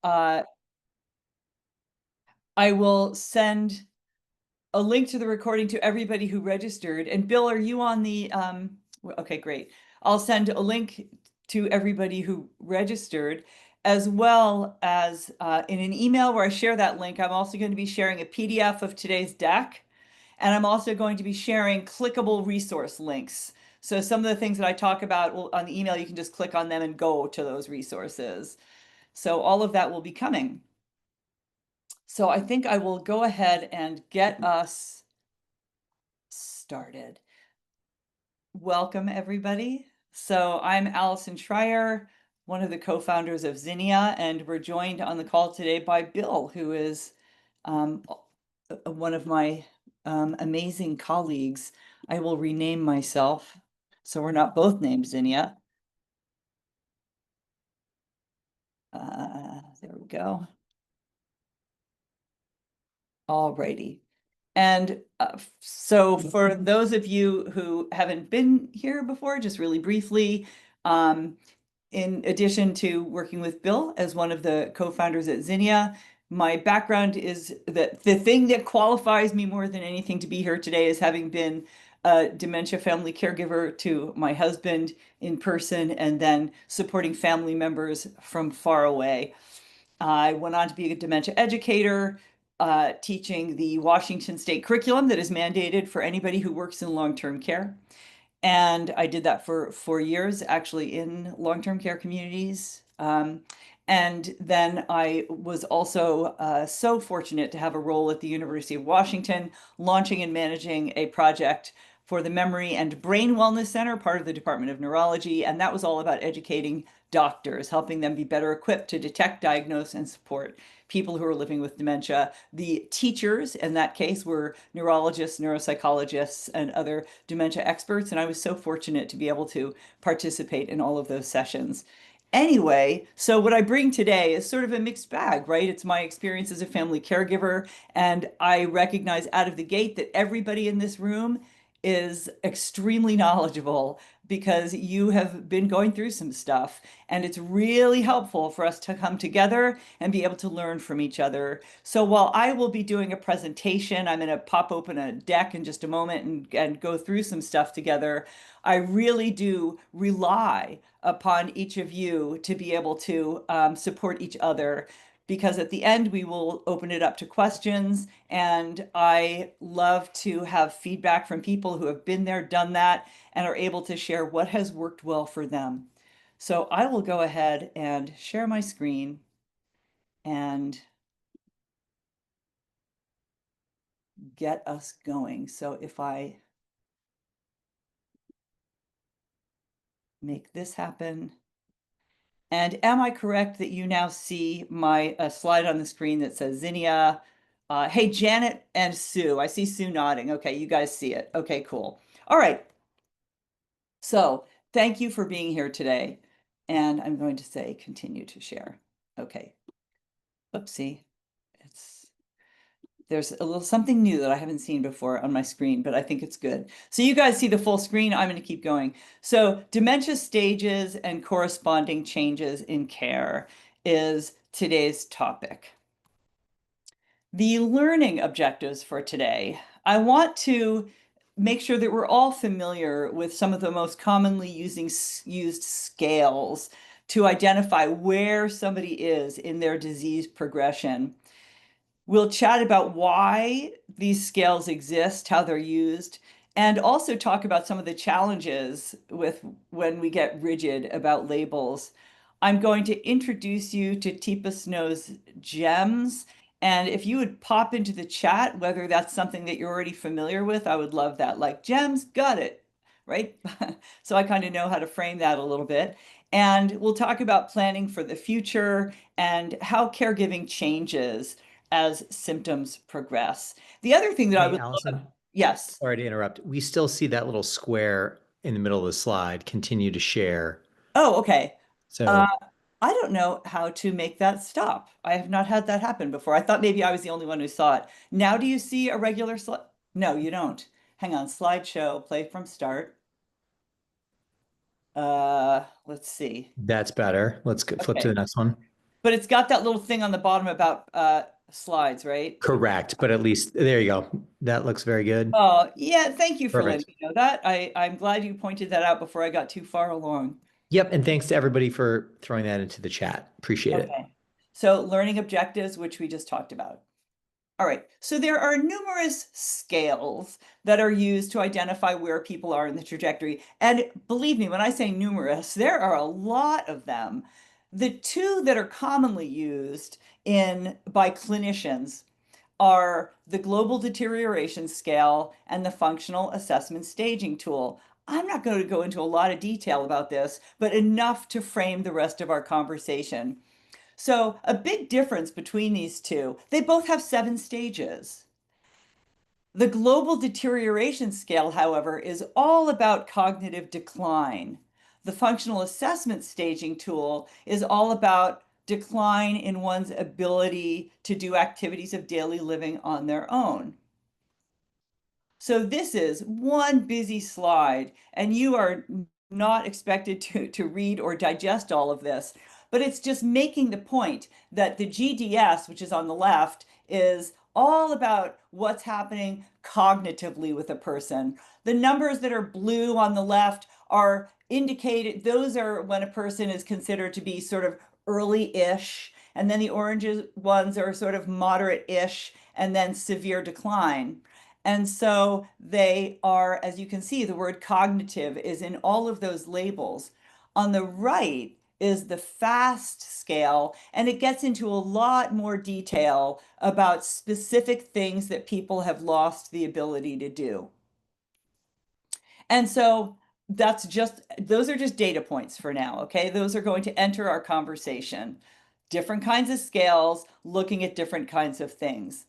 I will send a link to the recording to everybody who registered. And Bill, are you on the, okay, great. I'll send a link to everybody who registered, as well as in an email where I share that link. I'm also going to be sharing a PDF of today's deck, and I'm also going to be sharing clickable resource links. So some of the things that I talk about on the email, you can just click on them and go to those resources. So all of that will be coming. So I think I will go ahead and get us started. Welcome, everybody. So I'm Allison Schreier, one of the co-founders of Zinnia, and we're joined on the call today by Bill, who is one of my amazing colleagues. I will rename myself so we're not both named Zinnia. There we go. All righty. And so for those of you who haven't been here before, just really briefly, in addition to working with Bill as one of the co-founders at Zinnia, my background is that the thing that qualifies me more than anything to be here today is having been a dementia family caregiver to my husband in person and then supporting family members from far away. I went on to be a dementia educator, teaching the Washington state curriculum that is mandated for anybody who works in long-term care. And I did that for 4 years, actually, in long-term care communities. And then I was also so fortunate to have a role at the University of Washington, launching and managing a project for the Memory and Brain Wellness Center, part of the Department of Neurology. And that was all about educating doctors, helping them be better equipped to detect, diagnose, and support people who are living with dementia. The teachers in that case were neurologists, neuropsychologists, and other dementia experts. And I was so fortunate to be able to participate in all of those sessions. Anyway, so what I bring today is sort of a mixed bag, right? It's my experience as a family caregiver, and I recognize out of the gate that everybody in this room is extremely knowledgeable because you have been going through some stuff, and it's really helpful for us to come together and be able to learn from each other. So while I will be doing a presentation, I'm going to pop open a deck in just a moment and go through some stuff together. I really do rely upon each of you to be able to support each other, because at the end we will open it up to questions, and I love to have feedback from people who have been there, done that, and are able to share what has worked well for them. So I will go ahead and share my screen and get us going. So if I make this happen. And am I correct that you now see my slide on the screen that says Zinnia? Hey, Janet and Sue. I see Sue nodding. Okay, you guys see it. Okay, cool. All right. So thank you for being here today. And I'm going to say continue to share. Okay. Oopsie. There's a little something new that I haven't seen before on my screen, but I think it's good. So you guys see the full screen. I'm going to keep going. So dementia stages and corresponding changes in care is today's topic. The learning objectives for today. I want to make sure that we're all familiar with some of the most commonly used scales to identify where somebody is in their disease progression. We'll chat about why these scales exist, how they're used, and also talk about some of the challenges with when we get rigid about labels. I'm going to introduce you to Teepa Snow's gems. And if you would pop into the chat, whether that's something that you're already familiar with, I would love that. Like, gems, got it, right? So I kind of know how to frame that a little bit. And we'll talk about planning for the future and how caregiving changes as symptoms progress. The other thing that I Hey, would love, Allison, yes. sorry to interrupt. We still see that little square in the middle of the slide, continue to share. Oh, okay. Uh, So I don't know how to make that stop. I have not had that happen before. I thought maybe I was the only one who saw it. Now, do you see a regular slide? No, you don't. Hang on, slideshow, play from start. Let's see. that's better. Let's go, flip to Okay. the next one. But it's got that little thing on the bottom about slides, right? Correct, but at least there you go. That looks very good. Oh, yeah, thank you for letting Perfect. me know that. I'm glad you pointed that out before I got too far along. Yep, and thanks to everybody for throwing that into the chat. Appreciate it. Okay. So learning objectives, which we just talked about. All right, so there are numerous scales that are used to identify where people are in the trajectory. And believe me, when I say numerous, there are a lot of them. The two that are commonly used by clinicians are the Global Deterioration Scale and the Functional Assessment Staging Tool. I'm not going to go into a lot of detail about this, but enough to frame the rest of our conversation. So, a big difference between these two, they both have 7 stages. The Global Deterioration Scale, however, is all about cognitive decline. The Functional Assessment Staging Tool is all about decline in one's ability to do activities of daily living on their own. So this is one busy slide, and you are not expected to read or digest all of this, but it's just making the point that the GDS, which is on the left, is all about what's happening cognitively with a person. The numbers that are blue on the left are indicated, those are when a person is considered to be sort of early-ish, and then the orange ones are sort of moderate-ish, and then severe decline. And so they are, as you can see, the word cognitive is in all of those labels. On the right is the FAST scale, and it gets into a lot more detail about specific things that people have lost the ability to do. And so those are just data points for now, okay? Those are going to enter our conversation. Different kinds of scales, looking at different kinds of things.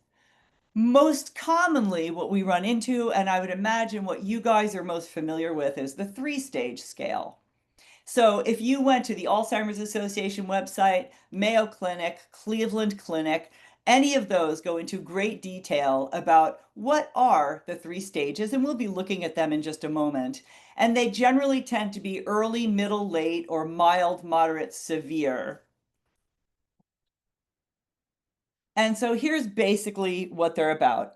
Most commonly, what we run into, and I would imagine what you guys are most familiar with, is the 3-stage scale. So if you went to the Alzheimer's Association website, Mayo Clinic, Cleveland Clinic, any of those go into great detail about what are the 3 stages, and we'll be looking at them in just a moment. And they generally tend to be early, middle, late, or mild, moderate, severe. And so here's basically what they're about.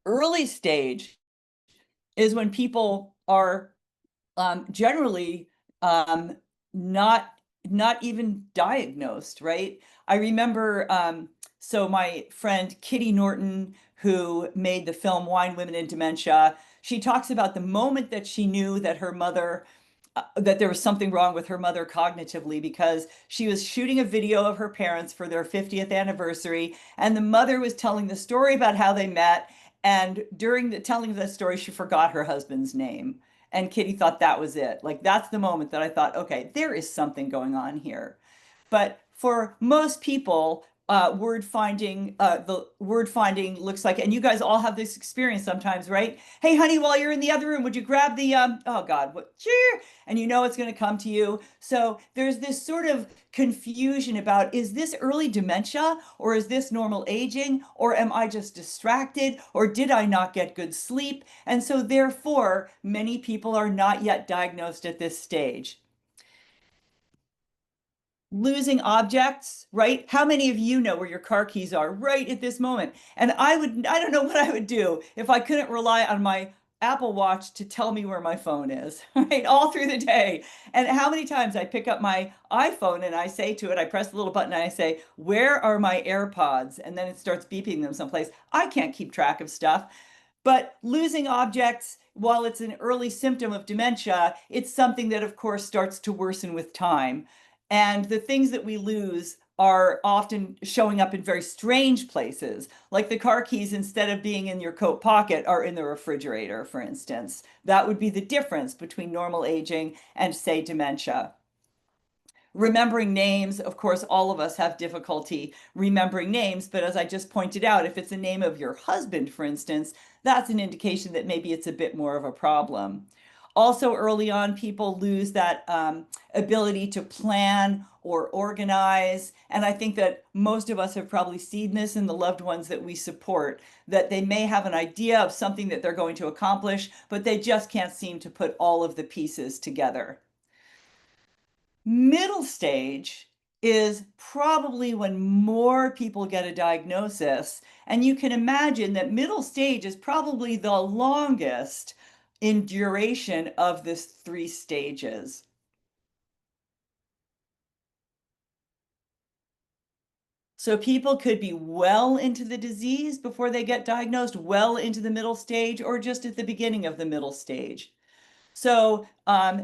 Early stage is when people are generally um, not not even diagnosed, right? I remember, so my friend Kitty Norton, who made the film Wine, Women, and Dementia, she talks about the moment that she knew that her mother, that there was something wrong with her mother cognitively because she was shooting a video of her parents for their 50th anniversary, and the mother was telling the story about how they met, and during the telling of that story, she forgot her husband's name. And Kitty thought that was it. Like, that's the moment that I thought, okay, there is something going on here. But for most people, the word finding looks like, and you guys all have this experience sometimes, right? Hey, honey, while you're in the other room, would you grab the, oh God, what, and you know it's going to come to you. So there's this sort of confusion about, is this early dementia or is this normal aging or am I just distracted or did I not get good sleep? And so therefore, many people are not yet diagnosed at this stage. Losing objects, right? How many of you know where your car keys are right at this moment? And I don't know what I would do if I couldn't rely on my Apple Watch to tell me where my phone is, right? All through the day. And how many times I pick up my iPhone and I say to it, I press the little button and I say, where are my AirPods? And then it starts beeping them someplace. I can't keep track of stuff. But losing objects, while it's an early symptom of dementia, it's something that, of course, starts to worsen with time. And the things that we lose are often showing up in very strange places, like the car keys, instead of being in your coat pocket, are in the refrigerator, for instance. That would be the difference between normal aging and, say, dementia. Remembering names, of course, all of us have difficulty remembering names, but as I just pointed out, if it's the name of your husband, for instance, that's an indication that maybe it's a bit more of a problem. Also, early on, people lose that ability to plan or organize. And I think that most of us have probably seen this in the loved ones that we support, that they may have an idea of something that they're going to accomplish, but they just can't seem to put all of the pieces together. Middle stage is probably when more people get a diagnosis. And you can imagine that middle stage is probably the longest in duration of this three stages. So people could be well into the disease before they get diagnosed, well into the middle stage, or just at the beginning of the middle stage. So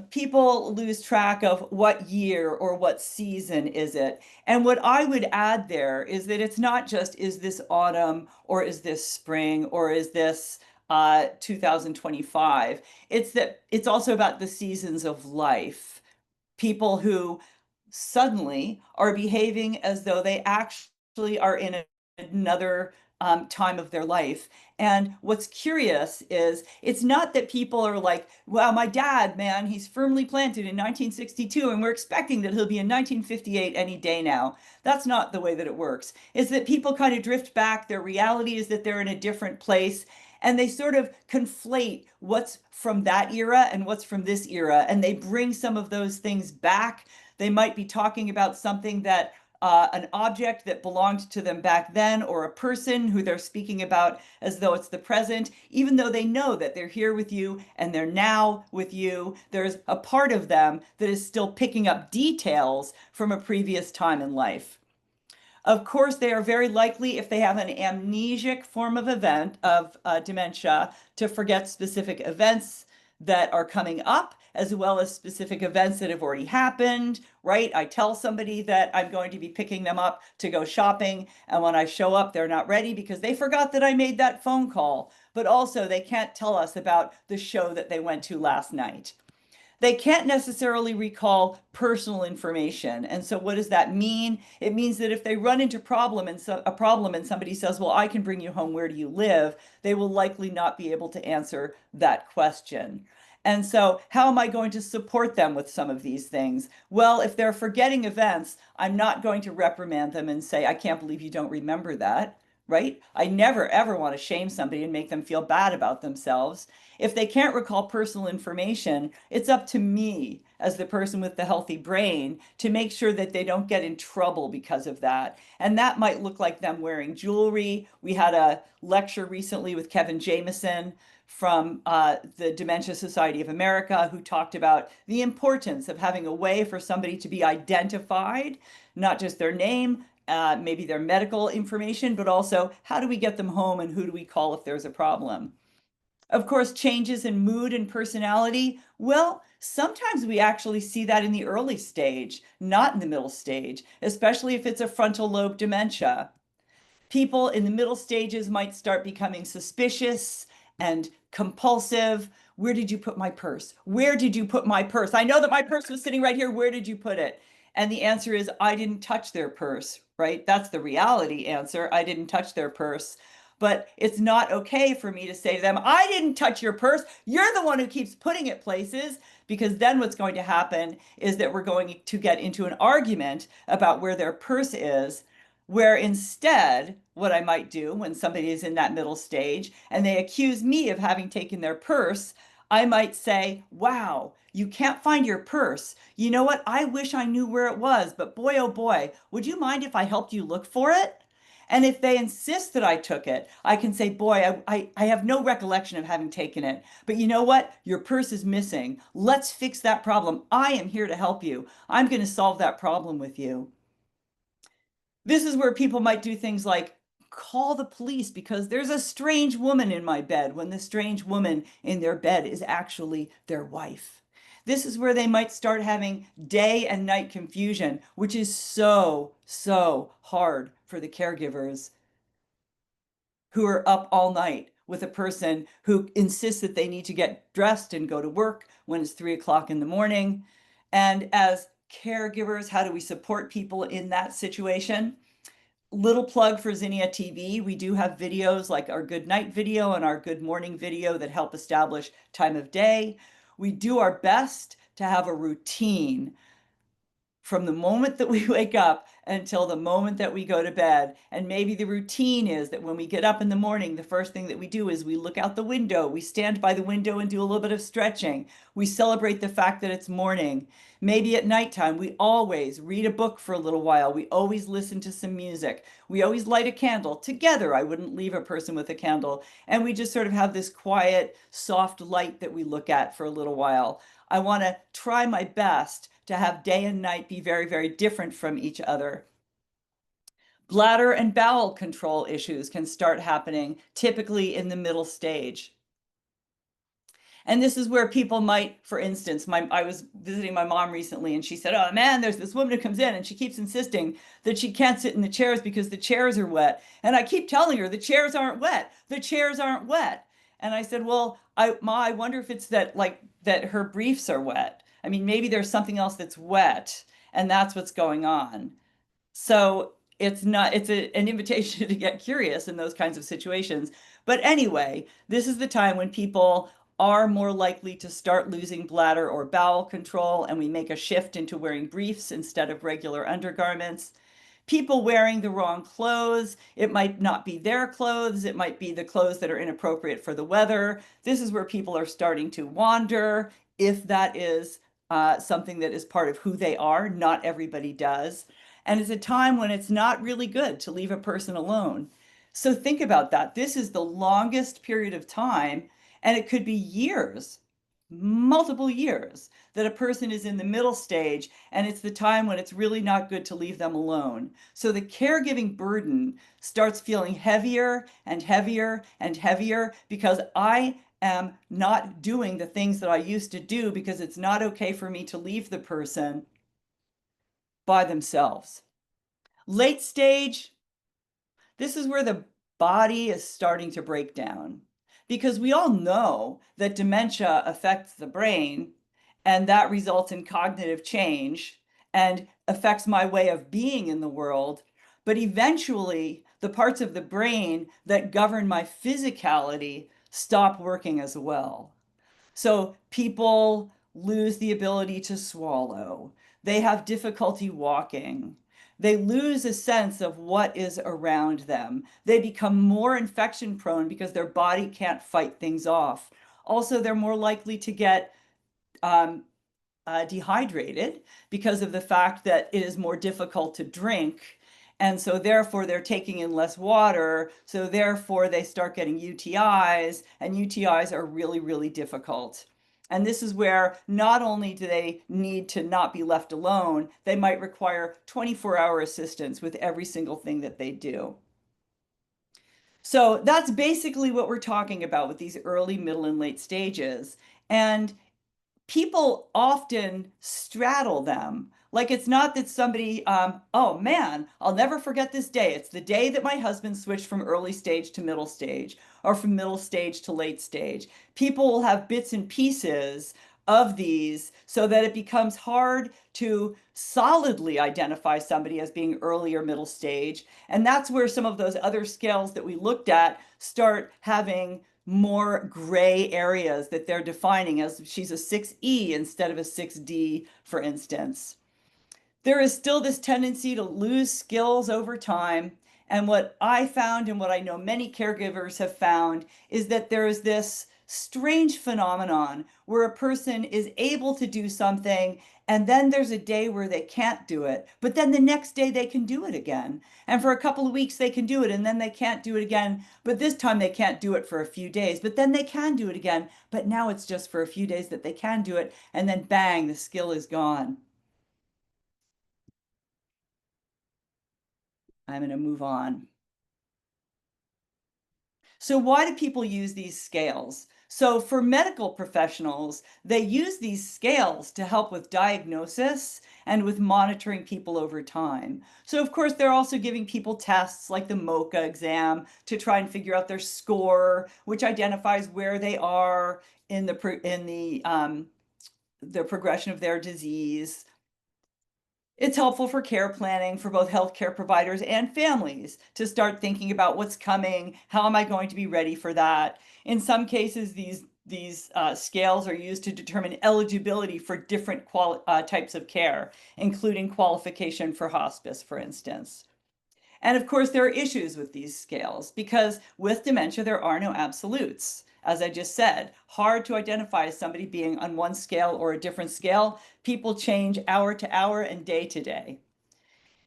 people lose track of what year or what season is it. And what I would add there is that it's not just, is this autumn or is this spring or is this 2025? It's that it's also about the seasons of life. People who suddenly are behaving as though they actually are in another time of their life. And what's curious is it's not that people are like, well, my dad, man, he's firmly planted in 1962, and we're expecting that he'll be in 1958 any day now. That's not the way that it works. It's that people kind of drift back. Their reality is that they're in a different place. And they sort of conflate what's from that era and what's from this era. And they bring some of those things back. They might be talking about something that an object that belonged to them back then, or a person who they're speaking about as though it's the present, even though they know that they're here with you and they're now with you. There's a part of them that is still picking up details from a previous time in life. Of course, they are very likely, if they have an amnesic form of event of dementia, to forget specific events that are coming up, as well as specific events that have already happened, right? I tell somebody that I'm going to be picking them up to go shopping, and when I show up, they're not ready because they forgot that I made that phone call. But also, they can't tell us about the show that they went to last night. They can't necessarily recall personal information. And so what does that mean? It means that if they run into a problem and somebody says, well, I can bring you home, where do you live? They will likely not be able to answer that question. And so how am I going to support them with some of these things? Well, if they're forgetting events, I'm not going to reprimand them and say, I can't believe you don't remember that, right? I never, ever want to shame somebody and make them feel bad about themselves. If they can't recall personal information, it's up to me as the person with the healthy brain to make sure that they don't get in trouble because of that. And that might look like them wearing jewelry. We had a lecture recently with Kevin Jameson from the Dementia Society of America, who talked about the importance of having a way for somebody to be identified, not just their name, maybe their medical information, but also how do we get them home and who do we call if there's a problem. Of course, changes in mood and personality. Well, sometimes we actually see that in the early stage, not in the middle stage, especially if it's a frontal lobe dementia. People in the middle stages might start becoming suspicious and compulsive. Where did you put my purse? Where did you put my purse? I know that my purse was sitting right here. Where did you put it? And the answer is, I didn't touch their purse, right? That's the reality answer. I didn't touch their purse. But it's not okay for me to say to them, I didn't touch your purse. You're the one who keeps putting it places. Because then what's going to happen is that we're going to get into an argument about where their purse is, where instead, what I might do when somebody is in that middle stage and they accuse me of having taken their purse, I might say, wow, you can't find your purse. You know what? I wish I knew where it was, but boy, oh boy, would you mind if I helped you look for it? And if they insist that I took it, I can say, boy, I have no recollection of having taken it. But you know what? Your purse is missing. Let's fix that problem. I am here to help you. I'm going to solve that problem with you. This is where people might do things like call the police because there's a strange woman in my bed, when the strange woman in their bed is actually their wife. This is where they might start having day and night confusion, which is so, so hard for the caregivers who are up all night with a person who insists that they need to get dressed and go to work when it's 3 o'clock in the morning. And as caregivers, how do we support people in that situation? Little plug for Zinnia TV. We do have videos like our good night video and our good morning video that help establish time of day. We do our best to have a routine from the moment that we wake up until the moment that we go to bed. And maybe the routine is that when we get up in the morning, the first thing that we do is we look out the window, we stand by the window and do a little bit of stretching. We celebrate the fact that it's morning. Maybe at nighttime, we always read a book for a little while. We always listen to some music. We always light a candle together. I wouldn't leave a person with a candle. And we just sort of have this quiet, soft light that we look at for a little while. I want to try my best to have day and night be very, very different from each other. Bladder and bowel control issues can start happening typically in the middle stage. And this is where people might, for instance, I was visiting my mom recently and she said, oh man, there's this woman who comes in and she keeps insisting that she can't sit in the chairs because the chairs are wet. And I keep telling her the chairs aren't wet. The chairs aren't wet. And I said, well, I wonder if it's that her briefs are wet. I mean, maybe there's something else that's wet and that's what's going on. So it's an invitation to get curious in those kinds of situations. But anyway, this is the time when people are more likely to start losing bladder or bowel control, and we make a shift into wearing briefs instead of regular undergarments. People wearing the wrong clothes. It might not be their clothes. It might be the clothes that are inappropriate for the weather. This is where people are starting to wander, if that is something that is part of who they are. Not everybody does. And it's a time when it's not really good to leave a person alone. So think about that. This is the longest period of time, and it could be years, multiple years, that a person is in the middle stage, and it's the time when it's really not good to leave them alone. So the caregiving burden starts feeling heavier and heavier and heavier because I am not doing the things that I used to do because it's not okay for me to leave the person by themselves. Late stage, this is where the body is starting to break down because we all know that dementia affects the brain and that results in cognitive change and affects my way of being in the world. But eventually, the parts of the brain that govern my physicality stop working as well. So people lose the ability to swallow. They have difficulty walking. They lose a sense of what is around them. They become more infection prone because their body can't fight things off. Also, they're more likely to get um, dehydrated because of the fact that it is more difficult to drink. And so therefore they're taking in less water. So therefore they start getting UTIs, and UTIs are really, really difficult. And this is where not only do they need to not be left alone, they might require 24-hour assistance with every single thing that they do. So that's basically what we're talking about with these early, middle, and late stages. And people often straddle them. Like it's not that somebody, oh man, I'll never forget this day. It's the day that my husband switched from early stage to middle stage, or from middle stage to late stage. People will have bits and pieces of these so that it becomes hard to solidly identify somebody as being early or middle stage. And that's where some of those other scales that we looked at start having more gray areas that they're defining as she's a 6E instead of a 6D, for instance. There is still this tendency to lose skills over time. And what I found, and what I know many caregivers have found, is that there is this strange phenomenon where a person is able to do something and then there's a day where they can't do it, but then the next day they can do it again. And for a couple of weeks they can do it and then they can't do it again, but this time they can't do it for a few days, but then they can do it again. But now it's just for a few days that they can do it, and then bang, the skill is gone. I'm going to move on. So why do people use these scales? So for medical professionals, they use these scales to help with diagnosis and with monitoring people over time. So of course, they're also giving people tests like the MOCA exam to try and figure out their score, which identifies where they are in the progression of their disease. It's helpful for care planning for both healthcare providers and families to start thinking about what's coming. How am I going to be ready for that? In some cases, these scales are used to determine eligibility for different types of care, including qualification for hospice, for instance. And of course, there are issues with these scales because with dementia, there are no absolutes. As I just said, hard to identify as somebody being on one scale or a different scale. People change hour to hour and day to day.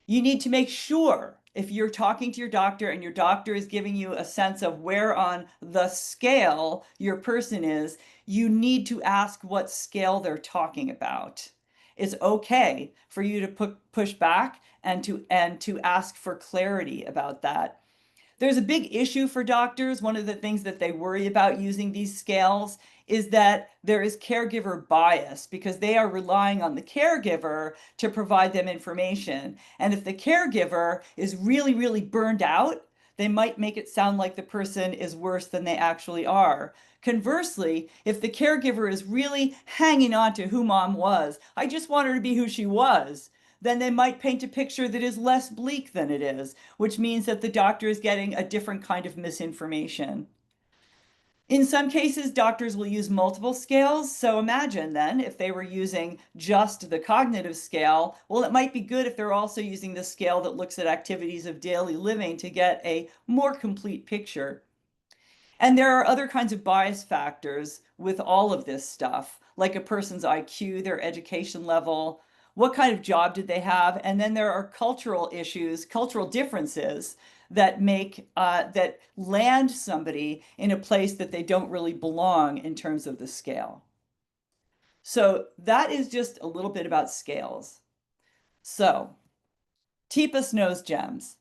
You need to make sure if you're talking to your doctor and your doctor is giving you a sense of where on the scale your person is, you need to ask what scale they're talking about. It's okay for you to push back and to ask for clarity about that. There's a big issue for doctors. One of the things that they worry about using these scales is that there is caregiver bias because they are relying on the caregiver to provide them information. And if the caregiver is really, really burned out, they might make it sound like the person is worse than they actually are. Conversely, if the caregiver is really hanging on to who mom was, I just want her to be who she was, then they might paint a picture that is less bleak than it is, which means that the doctor is getting a different kind of misinformation. In some cases, doctors will use multiple scales. So imagine then if they were using just the cognitive scale, well, it might be good if they're also using the scale that looks at activities of daily living to get a more complete picture. And there are other kinds of bias factors with all of this stuff, like a person's IQ, their education level, what kind of job did they have, and then there are cultural issues, cultural differences that that land somebody in a place that they don't really belong in terms of the scale. So that is just a little bit about scales. So TPAS knows GEMS.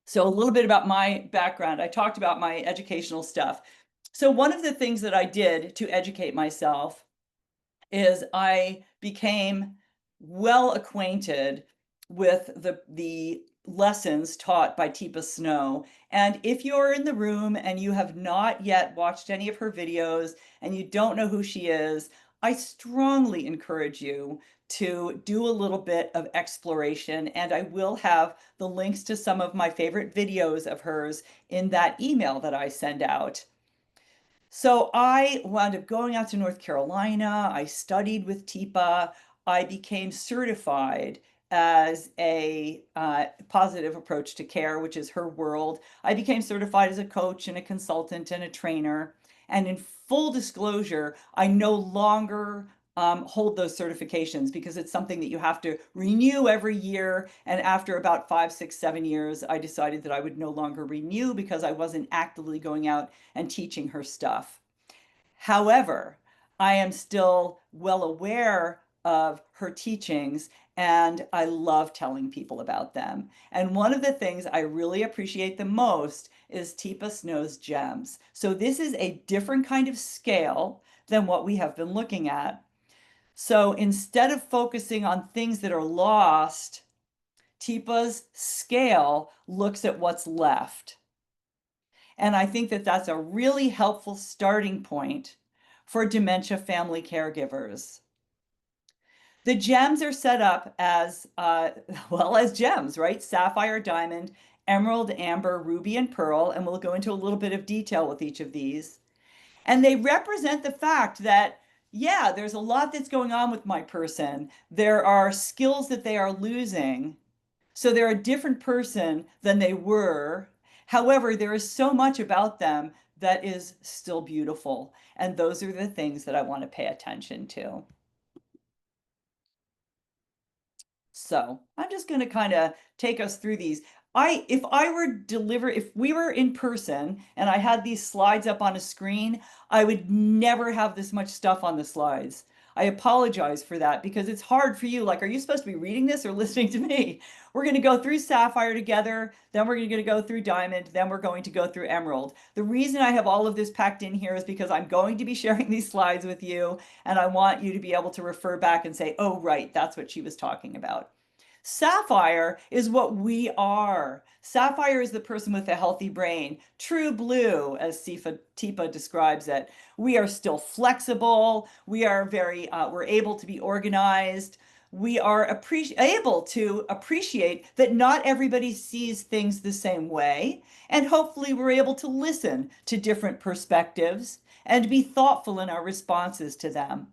So a little bit about my background. I talked about my educational stuff. So one of the things that I did to educate myself is I became well acquainted with the lessons taught by Teepa Snow. And if you're in the room and you have not yet watched any of her videos and you don't know who she is, I strongly encourage you to do a little bit of exploration. And I will have the links to some of my favorite videos of hers in that email that I send out. So I wound up going out to North Carolina. I studied with TIPA. I became certified as a positive approach to care, which is her world. I became certified as a coach and a consultant and a trainer. And in full disclosure, I no longer hold those certifications because it's something that you have to renew every year. And after about 5, 6, 7 years, I decided that I would no longer renew because I wasn't actively going out and teaching her stuff. However, I am still well aware of her teachings and I love telling people about them. And one of the things I really appreciate the most is Teepa Snow's gems. So this is a different kind of scale than what we have been looking at. So instead of focusing on things that are lost, Teepa's scale looks at what's left. And I think that that's a really helpful starting point for dementia family caregivers. The gems are set up as, well, as gems, right? Sapphire, diamond, emerald, amber, ruby, and pearl. And we'll go into a little bit of detail with each of these. And they represent the fact that, yeah, there's a lot that's going on with my person. There are skills that they are losing. So they're a different person than they were. However, there is so much about them that is still beautiful. And those are the things that I want to pay attention to. So I'm just going to kind of take us through these. If we were in person and I had these slides up on a screen, I would never have this much stuff on the slides. I apologize for that because it's hard for you. Like, are you supposed to be reading this or listening to me? We're going to go through Sapphire together, then we're going to go through Diamond, then we're going to go through Emerald. The reason I have all of this packed in here is because I'm going to be sharing these slides with you, and I want you to be able to refer back and say, oh, right, that's what she was talking about. Sapphire is what we are. Sapphire is the person with a healthy brain. True blue, as Teepa describes it. We are still flexible. We are we're able to be organized. we are able to appreciate that not everybody sees things the same way. And hopefully, we're able to listen to different perspectives and be thoughtful in our responses to them.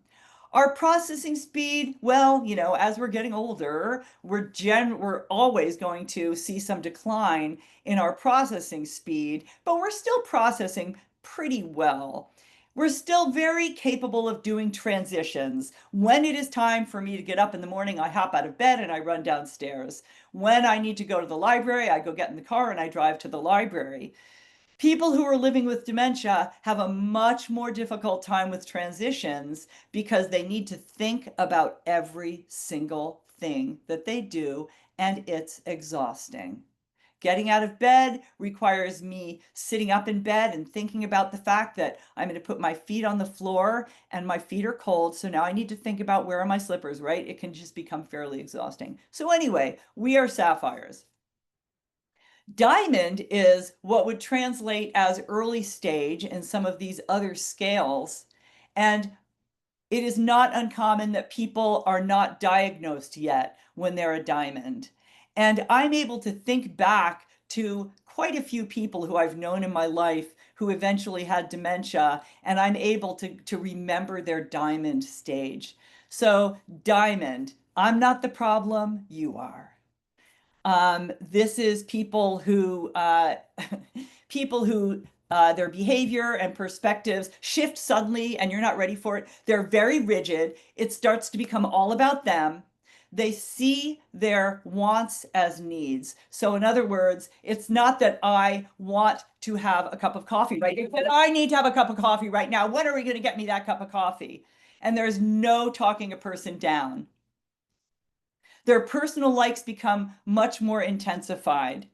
Our processing speed, well, as we're getting older, we're always going to see some decline in our processing speed, but we're still processing pretty well. We're still very capable of doing transitions. When it is time for me to get up in the morning, I hop out of bed and I run downstairs. When I need to go to the library, I go get in the car and I drive to the library. People who are living with dementia have a much more difficult time with transitions because they need to think about every single thing that they do, and it's exhausting. Getting out of bed requires me sitting up in bed and thinking about the fact that I'm going to put my feet on the floor and my feet are cold. So now I need to think about where are my slippers, right? It can just become fairly exhausting. So, anyway, we are sapphires. Diamond is what would translate as early stage in some of these other scales. And it is not uncommon that people are not diagnosed yet when they're a diamond. And I'm able to think back to quite a few people who I've known in my life who eventually had dementia, and I'm able to remember their diamond stage. So, diamond, I'm not the problem, you are. This is people who people who their behavior and perspectives shift suddenly and you're not ready for it. They're very rigid. It starts to become all about them. They see their wants as needs. So in other words, it's not that I want to have a cup of coffee right now. But I need to have a cup of coffee right now. When are we going to get me that cup of coffee? And there's no talking a person down. Their personal likes become much more intensified.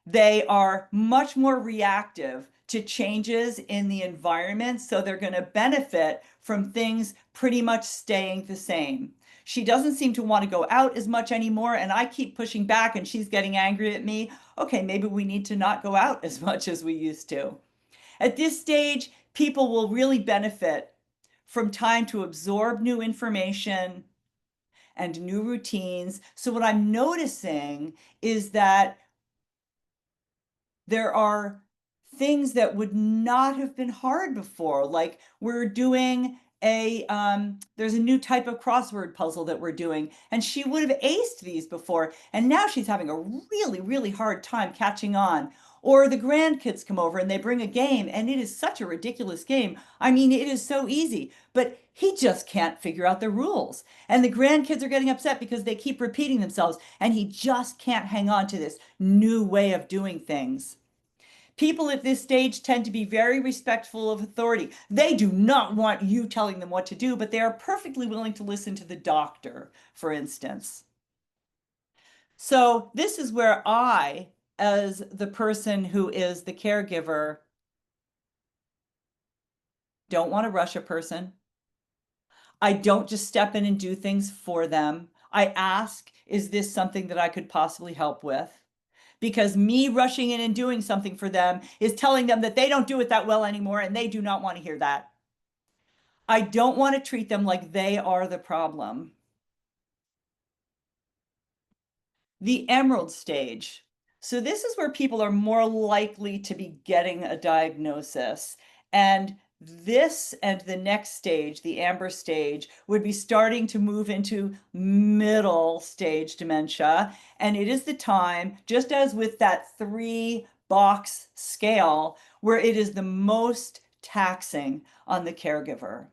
They are much more reactive to changes in the environment, so they're going to benefit from things pretty much staying the same. She doesn't seem to want to go out as much anymore, and I keep pushing back, and she's getting angry at me. Okay, maybe we need to not go out as much as we used to. At this stage, people will really benefit from time to absorb new information and new routines. So, what I'm noticing is that there are things that would not have been hard before. Like we're doing there's a new type of crossword puzzle that we're doing, and she would have aced these before, and now she's having a really, really hard time catching on. Or the grandkids come over and they bring a game, and it is such a ridiculous game. I mean, it is so easy, but he just can't figure out the rules. And the grandkids are getting upset because they keep repeating themselves, and he just can't hang on to this new way of doing things. People at this stage tend to be very respectful of authority. They do not want you telling them what to do, but they are perfectly willing to listen to the doctor, for instance. So, this is where I, as the person who is the caregiver, don't want to rush a person. I don't just step in and do things for them. I ask, is this something that I could possibly help with? Because me rushing in and doing something for them is telling them that they don't do it that well anymore and they do not want to hear that. I don't want to treat them like they are the problem. The emerald stage. So this is where people are more likely to be getting a diagnosis. And this and the next stage, the amber stage, would be starting to move into middle stage dementia. And it is the time, just as with that 3-box scale, where it is the most taxing on the caregiver.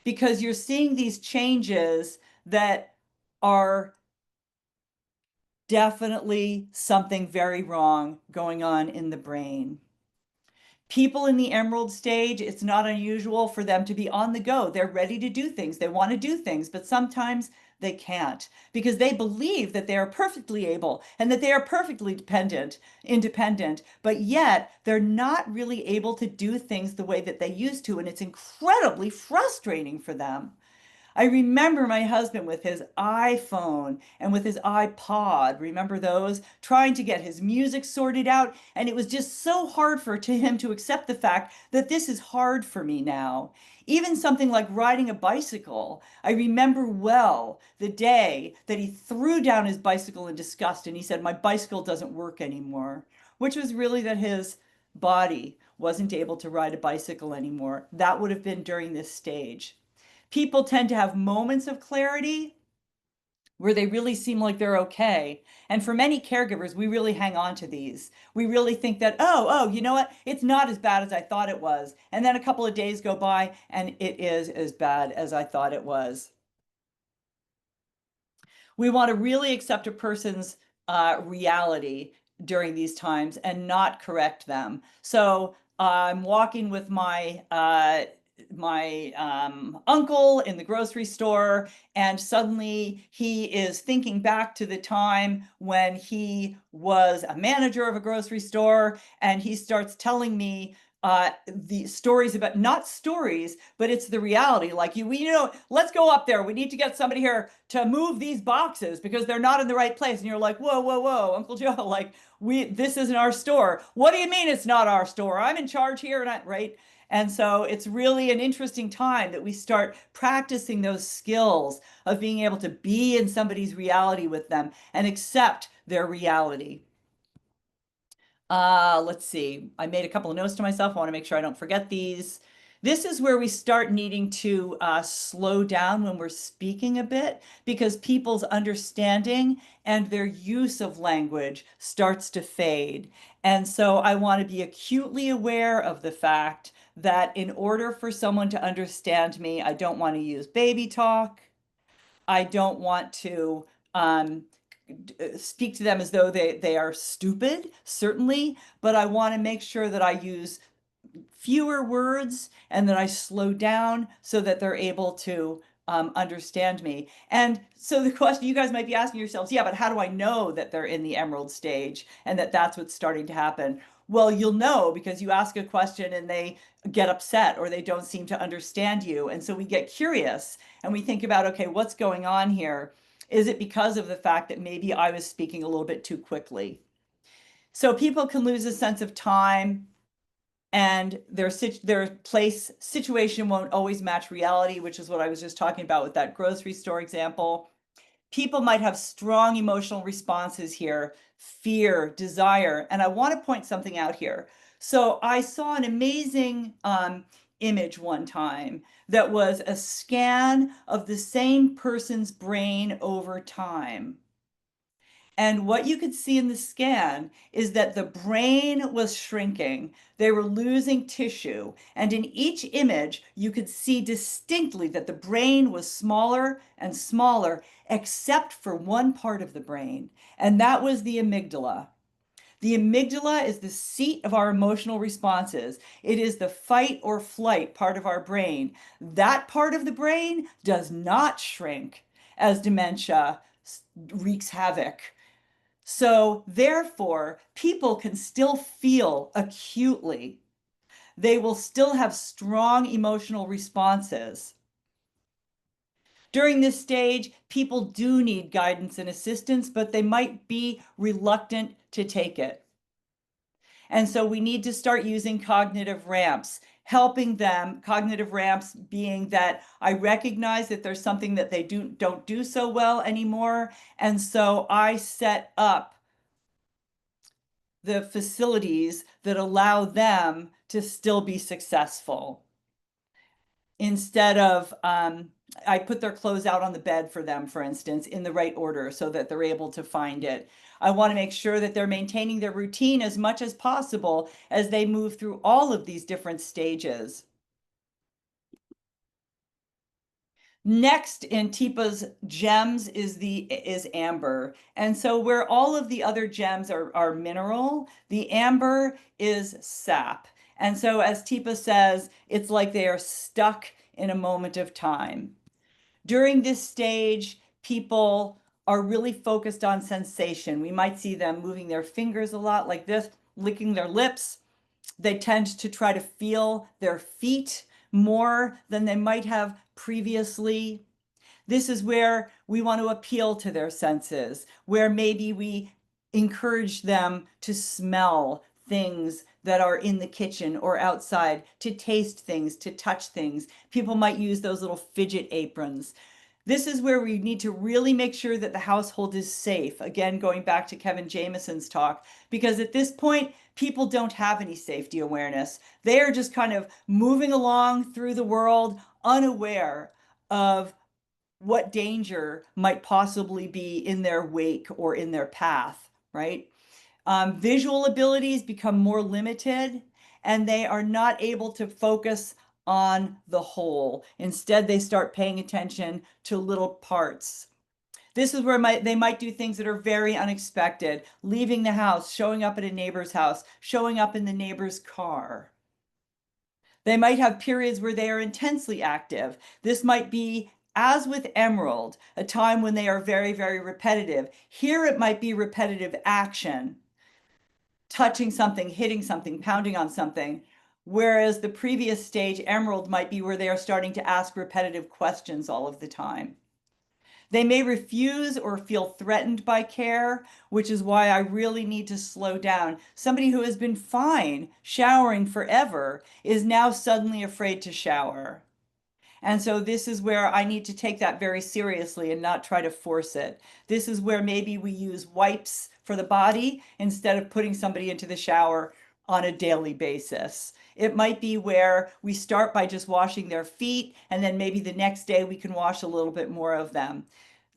Because you're seeing these changes that are definitely something very wrong going on in the brain. People in the emerald stage, it's not unusual for them to be on the go. They're ready to do things. They want to do things, but sometimes they can't because they believe that they are perfectly able and that they are perfectly independent, but yet they're not really able to do things the way that they used to. And it's incredibly frustrating for them. I remember my husband with his iPhone and with his iPod, remember those, trying to get his music sorted out. And it was just so hard to him to accept the fact that this is hard for me now. Even something like riding a bicycle. I remember well the day that he threw down his bicycle in disgust and he said, "My bicycle doesn't work anymore," which was really that his body wasn't able to ride a bicycle anymore. That would have been during this stage. People tend to have moments of clarity where they really seem like they're okay. And for many caregivers, we really hang on to these. We really think that, oh, you know what? It's not as bad as I thought it was. And then a couple of days go by and it is as bad as I thought it was. We want to really accept a person's reality during these times and not correct them. So I'm walking with my uncle in the grocery store, and suddenly he is thinking back to the time when he was a manager of a grocery store, and he starts telling me the stories about, not stories, but it's the reality. Like, let's go up there. We need to get somebody here to move these boxes because they're not in the right place. And you're like, whoa, whoa, whoa, Uncle Joe, like, this isn't our store. What do you mean it's not our store? I'm in charge here, right? And so it's really an interesting time that we start practicing those skills of being able to be in somebody's reality with them and accept their reality. Let's see. I made a couple of notes to myself. I want to make sure I don't forget these. This is where we start needing to slow down when we're speaking a bit because people's understanding and their use of language starts to fade. And so I want to be acutely aware of the fact that in order for someone to understand me, I don't want to use baby talk. I don't want to speak to them as though they are stupid, certainly, but I want to make sure that I use fewer words and that I slow down so that they're able to understand me. And so the question you guys might be asking yourselves, yeah, but how do I know that they're in the emerald stage and that that's what's starting to happen? Well, you'll know because you ask a question and they get upset or they don't seem to understand you. And so we get curious and we think about, okay, what's going on here? Is it because of the fact that maybe I was speaking a little bit too quickly? So people can lose a sense of time and their place situation won't always match reality, which is what I was just talking about with that grocery store example. People might have strong emotional responses here, fear, desire, and I want to point something out here. So I saw an amazing image one time that was a scan of the same person's brain over time. And what you could see in the scan is that the brain was shrinking. They were losing tissue. And in each image, you could see distinctly that the brain was smaller and smaller, except for one part of the brain, and that was the amygdala. The amygdala is the seat of our emotional responses. It is the fight or flight part of our brain. That part of the brain does not shrink as dementia wreaks havoc. So, therefore, people can still feel acutely. They will still have strong emotional responses. During this stage, people do need guidance and assistance, but they might be reluctant to take it. And so we need to start using cognitive ramps, helping them, cognitive ramps being that I recognize that there's something that they don't do so well anymore. And so I set up the facilities that allow them to still be successful. Instead of, I put their clothes out on the bed for them, for instance, in the right order so that they're able to find it. I want to make sure that they're maintaining their routine as much as possible as they move through all of these different stages. Next in TIPA's gems is amber. And so where all of the other gems are mineral, the amber is sap. And so as TIPA says, it's like they are stuck in a moment of time. During this stage, people are really focused on sensation. We might see them moving their fingers a lot like this, licking their lips. They tend to try to feel their feet more than they might have previously. This is where we want to appeal to their senses, where maybe we encourage them to smell things that are in the kitchen or outside, to taste things, to touch things. People might use those little fidget aprons. This is where we need to really make sure that the household is safe. Again, going back to Kevin Jamison's talk, because at this point, people don't have any safety awareness. They are just kind of moving along through the world, unaware of what danger might possibly be in their wake or in their path, right? Visual abilities become more limited and they are not able to focus on the whole. Instead, they start paying attention to little parts. This is where they might do things that are very unexpected, leaving the house, showing up at a neighbor's house, showing up in the neighbor's car. They might have periods where they are intensely active. This might be, as with Emerald, a time when they are very, very repetitive. Here it might be repetitive action, touching something, hitting something, pounding on something. Whereas the previous stage, Emerald, might be where they are starting to ask repetitive questions all of the time. They may refuse or feel threatened by care, which is why I really need to slow down. Somebody who has been fine showering forever is now suddenly afraid to shower. And so this is where I need to take that very seriously and not try to force it. This is where maybe we use wipes for the body instead of putting somebody into the shower on a daily basis. It might be where we start by just washing their feet, and then maybe the next day we can wash a little bit more of them.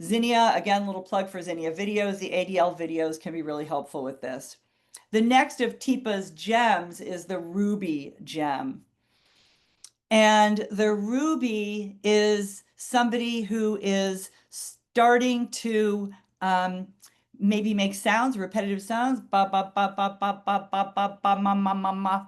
Zinnia, again, little plug for Zinnia videos. The ADL videos can be really helpful with this. The next of Teepa's gems is the ruby gem. And the ruby is somebody who is starting to maybe make sounds, repetitive sounds. Ba ba ba ba ba ba ba ba ba ma ma ma ma.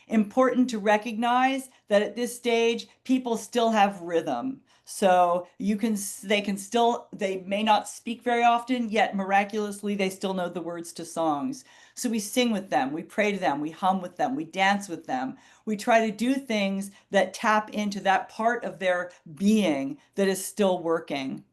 Important to recognize that at this stage, people still have rhythm. So they may not speak very often, yet miraculously, they still know the words to songs. So we sing with them, we pray to them, we hum with them, we dance with them. We try to do things that tap into that part of their being that is still working.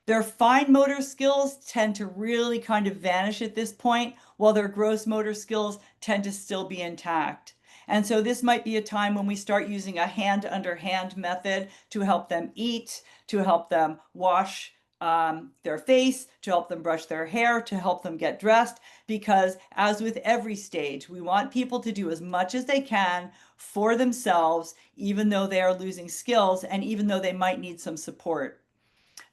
Their fine motor skills tend to really kind of vanish at this point, while their gross motor skills tend to still be intact. And so this might be a time when we start using a hand under hand method to help them eat, to help them wash their face, to help them brush their hair, to help them get dressed. Because as with every stage, we want people to do as much as they can for themselves, even though they are losing skills and even though they might need some support.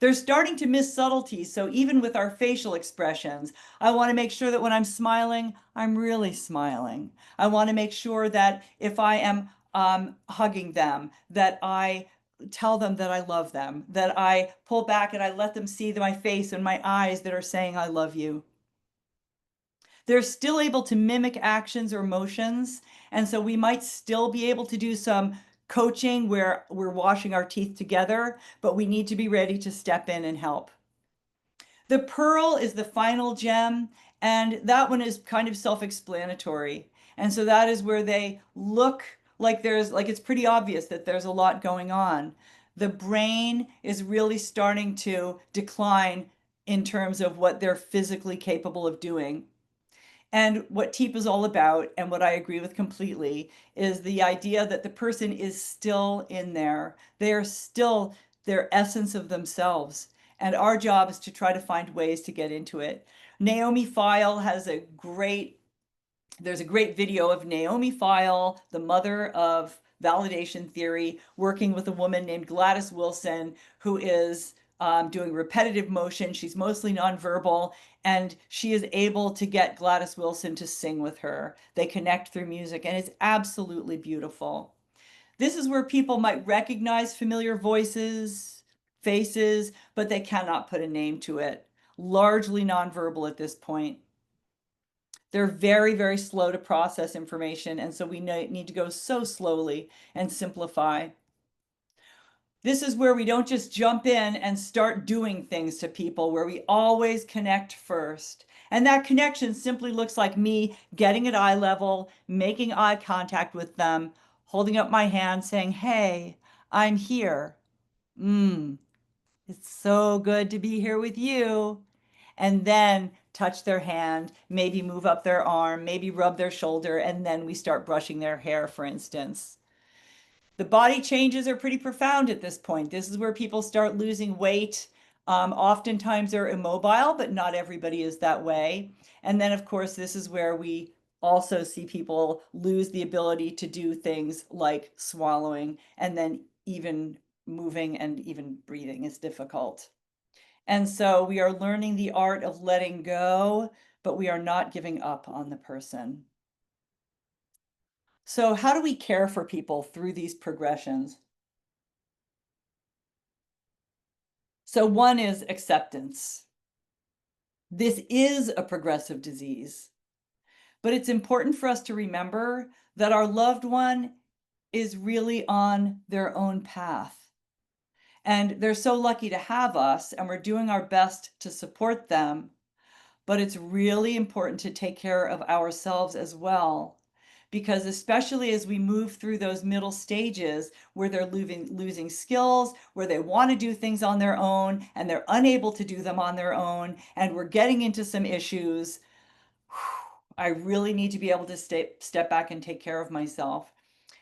They're starting to miss subtleties. So even with our facial expressions, I want to make sure that when I'm smiling, I'm really smiling. I want to make sure that if I am hugging them, that I tell them that I love them, that I pull back and I let them see my face and my eyes that are saying, I love you. They're still able to mimic actions or motions. And so we might still be able to do some coaching where we're washing our teeth together, but we need to be ready to step in and help. The pearl is the final gem, and that one is kind of self-explanatory. And so that is where they look like it's pretty obvious that there's a lot going on. The brain is really starting to decline in terms of what they're physically capable of doing. And what TEEP is all about, and what I agree with completely, is the idea that the person is still in there. They are still their essence of themselves. And our job is to try to find ways to get into it. Naomi Feil has there's a great video of Naomi Feil, the mother of validation theory, working with a woman named Gladys Wilson, who is doing repetitive motion. She's mostly nonverbal, and she is able to get Gladys Wilson to sing with her. They connect through music, and it's absolutely beautiful. This is where people might recognize familiar voices, faces, but they cannot put a name to it. Largely nonverbal at this point. They're very, very slow to process information, and so we need to go so slowly and simplify. This is where we don't just jump in and start doing things to people, where we always connect first. And that connection simply looks like me getting at eye level, making eye contact with them, holding up my hand, saying, hey, I'm here. It's so good to be here with you. And then touch their hand, maybe move up their arm, maybe rub their shoulder, and then we start brushing their hair, for instance. The body changes are pretty profound at this point. This is where people start losing weight. Oftentimes they're immobile, but not everybody is that way. And then, of course, this is where we also see people lose the ability to do things like swallowing, and then even moving and even breathing is difficult. And so we are learning the art of letting go, but we are not giving up on the person. So, how do we care for people through these progressions? So, one is acceptance. This is a progressive disease, but it's important for us to remember that our loved one is really on their own path. And they're so lucky to have us, and we're doing our best to support them. But it's really important to take care of ourselves as well. Because especially as we move through those middle stages where they're losing skills, where they want to do things on their own and they're unable to do them on their own, and we're getting into some issues, I really need to be able to step back and take care of myself.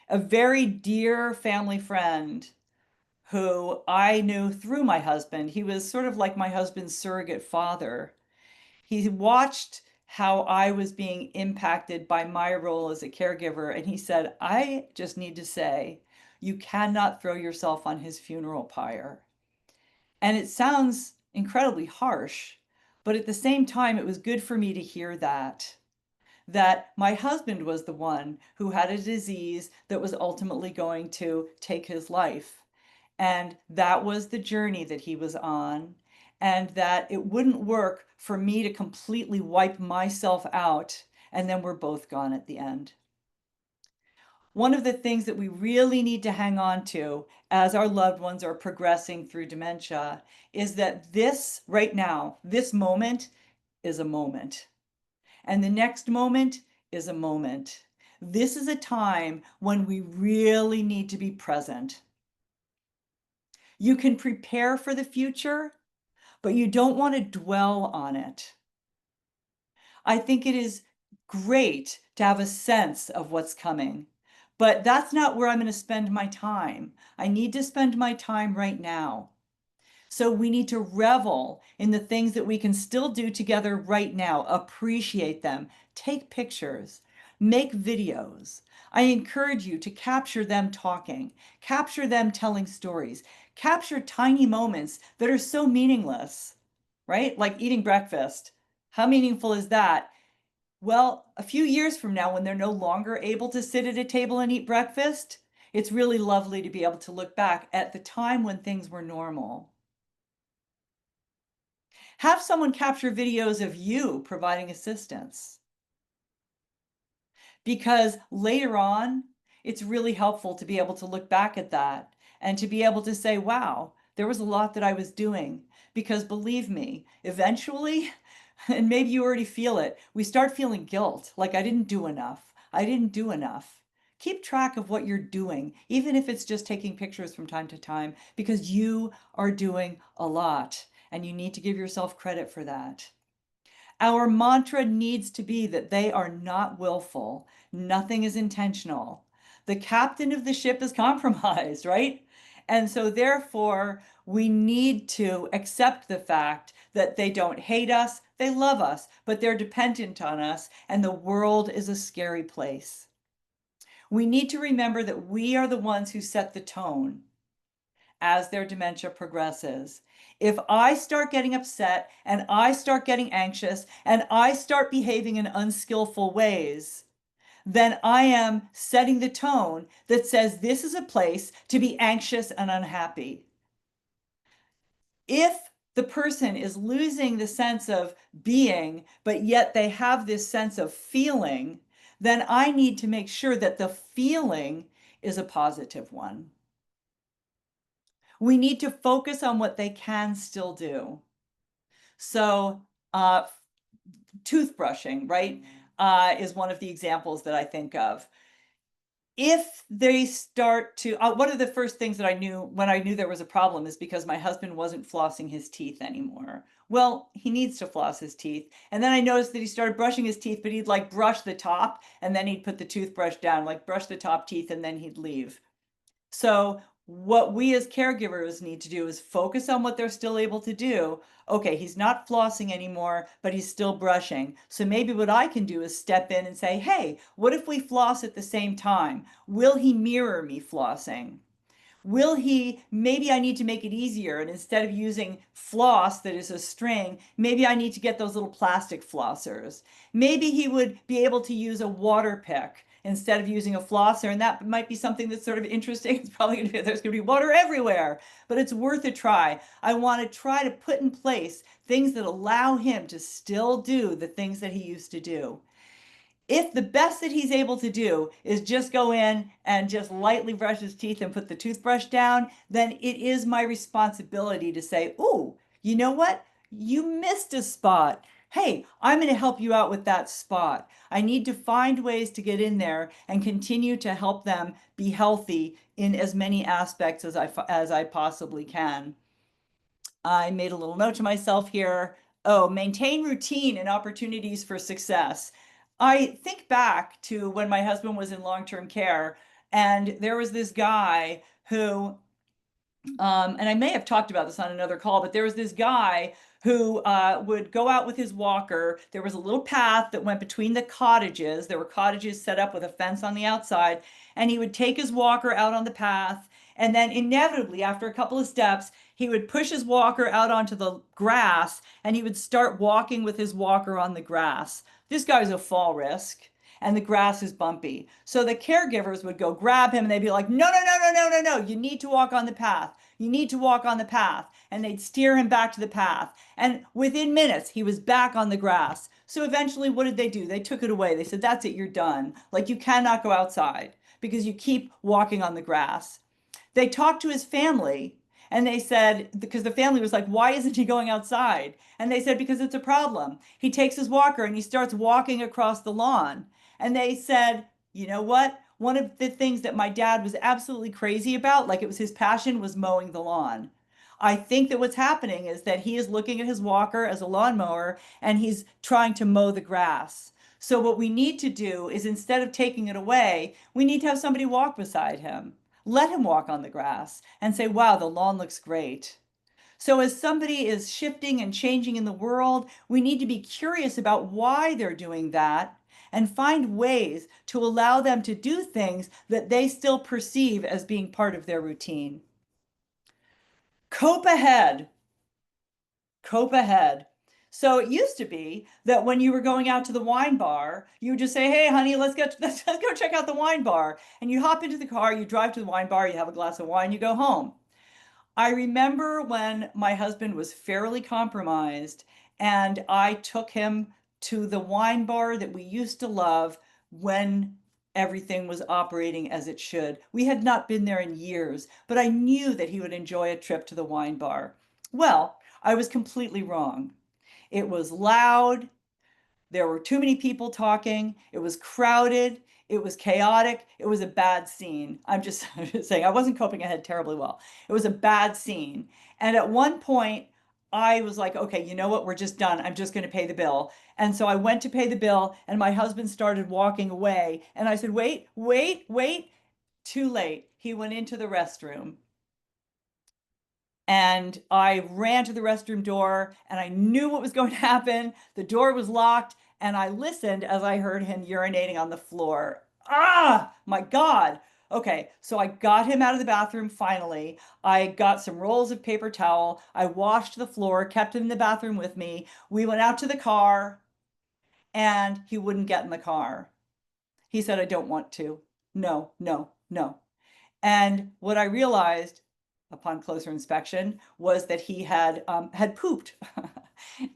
A very dear family friend who I knew through my husband, he was sort of like my husband's surrogate father. He watched how I was being impacted by my role as a caregiver, and he said, I just need to say, you cannot throw yourself on his funeral pyre. And it sounds incredibly harsh, but at the same time, it was good for me to hear that my husband was the one who had a disease that was ultimately going to take his life. And that was the journey that he was on. And that it wouldn't work for me to completely wipe myself out. And then we're both gone at the end. One of the things that we really need to hang on to as our loved ones are progressing through dementia is that this right now, this moment is a moment. And the next moment is a moment. This is a time when we really need to be present. You can prepare for the future, but you don't want to dwell on it. I think it is great to have a sense of what's coming, but that's not where I'm going to spend my time. I need to spend my time right now. So we need to revel in the things that we can still do together right now, appreciate them, take pictures, make videos. I encourage you to capture them talking, capture them telling stories, capture tiny moments that are so meaningless, right? Like eating breakfast. How meaningful is that? Well, a few years from now, when they're no longer able to sit at a table and eat breakfast, it's really lovely to be able to look back at the time when things were normal. Have someone capture videos of you providing assistance, because later on, it's really helpful to be able to look back at that and to be able to say, wow, there was a lot that I was doing. Because believe me, eventually, and maybe you already feel it, we start feeling guilt, like I didn't do enough. I didn't do enough. Keep track of what you're doing, even if it's just taking pictures from time to time, because you are doing a lot and you need to give yourself credit for that. Our mantra needs to be that they are not willful. Nothing is intentional. The captain of the ship is compromised, right? And so, therefore, we need to accept the fact that they don't hate us, they love us, but they're dependent on us, and the world is a scary place. We need to remember that we are the ones who set the tone as their dementia progresses. If I start getting upset and I start getting anxious and I start behaving in unskillful ways, then I am setting the tone that says this is a place to be anxious and unhappy. If the person is losing the sense of being, but yet they have this sense of feeling, then I need to make sure that the feeling is a positive one. We need to focus on what they can still do. So, toothbrushing, right, is one of the examples that I think of. if they start to, one of the first things that I knew when I knew there was a problem is because my husband wasn't flossing his teeth anymore. Well, he needs to floss his teeth. And then I noticed that he started brushing his teeth, but he'd like brush the top and then he'd put the toothbrush down, like brush the top teeth and then he'd leave. So what we as caregivers need to do is focus on what they're still able to do. Okay, he's not flossing anymore, but he's still brushing. So maybe what I can do is step in and say, hey, what if we floss at the same time? Will he mirror me flossing? Will he, maybe I need to make it easier, and instead of using floss that is a string, maybe I need to get those little plastic flossers. Maybe he would be able to use a water pick instead of using a flosser, and that might be something that's sort of interesting. It's probably going to be, there's going to be water everywhere, but it's worth a try. I want to try to put in place things that allow him to still do the things that he used to do. If the best that he's able to do is just go in and just lightly brush his teeth and put the toothbrush down, then it is my responsibility to say, "Ooh, you know what? You missed a spot. Hey, I'm going to help you out with that spot." I need to find ways to get in there and continue to help them be healthy in as many aspects as I possibly can. I made a little note to myself here. Oh, maintain routine and opportunities for success. I think back to when my husband was in long-term care, and there was this guy who and I may have talked about this on another call, but there was this guy who would go out with his walker. There was a little path that went between the cottages. There were cottages set up with a fence on the outside, and he would take his walker out on the path. And then inevitably, after a couple of steps, he would push his walker out onto the grass and he would start walking with his walker on the grass. This guy's a fall risk and the grass is bumpy. So the caregivers would go grab him and they'd be like, no, no, no, no, no, no, no, you need to walk on the path. You need to walk on the path. And they'd steer him back to the path. And within minutes, he was back on the grass. So eventually, what did they do? They took it away. They said, that's it, you're done. Like, you cannot go outside because you keep walking on the grass. They talked to his family and they said, because the family was like, why isn't he going outside? And they said, because it's a problem. He takes his walker and he starts walking across the lawn. And they said, you know what? One of the things that my dad was absolutely crazy about, like it was his passion, was mowing the lawn. I think that what's happening is that he is looking at his walker as a lawnmower and he's trying to mow the grass. So what we need to do is instead of taking it away, we need to have somebody walk beside him. Let him walk on the grass and say, wow, the lawn looks great. So as somebody is shifting and changing in the world, we need to be curious about why they're doing that and find ways to allow them to do things that they still perceive as being part of their routine. Cope ahead. Cope ahead. So it used to be that when you were going out to the wine bar, you would just say, "Hey, honey, let's go check out the wine bar." And you hop into the car, you drive to the wine bar, you have a glass of wine, you go home. I remember when my husband was fairly compromised and I took him to the wine bar that we used to love when everything was operating as it should. We had not been there in years, but I knew that he would enjoy a trip to the wine bar. Well, I was completely wrong. It was loud. There were too many people talking. It was crowded. It was chaotic. It was a bad scene. I'm just saying, I wasn't coping ahead terribly well. It was a bad scene. And at one point, I was like, okay, you know what? We're just done. I'm just going to pay the bill. And so I went to pay the bill, and my husband started walking away. And I said, wait, wait, wait. Too late. He went into the restroom. And I ran to the restroom door and I knew what was going to happen. The door was locked and I listened as I heard him urinating on the floor. Ah, my God. Okay, so I got him out of the bathroom finally. I got some rolls of paper towel. I washed the floor, kept him in the bathroom with me. We went out to the car and he wouldn't get in the car. He said, I don't want to. No, no, no. And what I realized upon closer inspection was that he had pooped,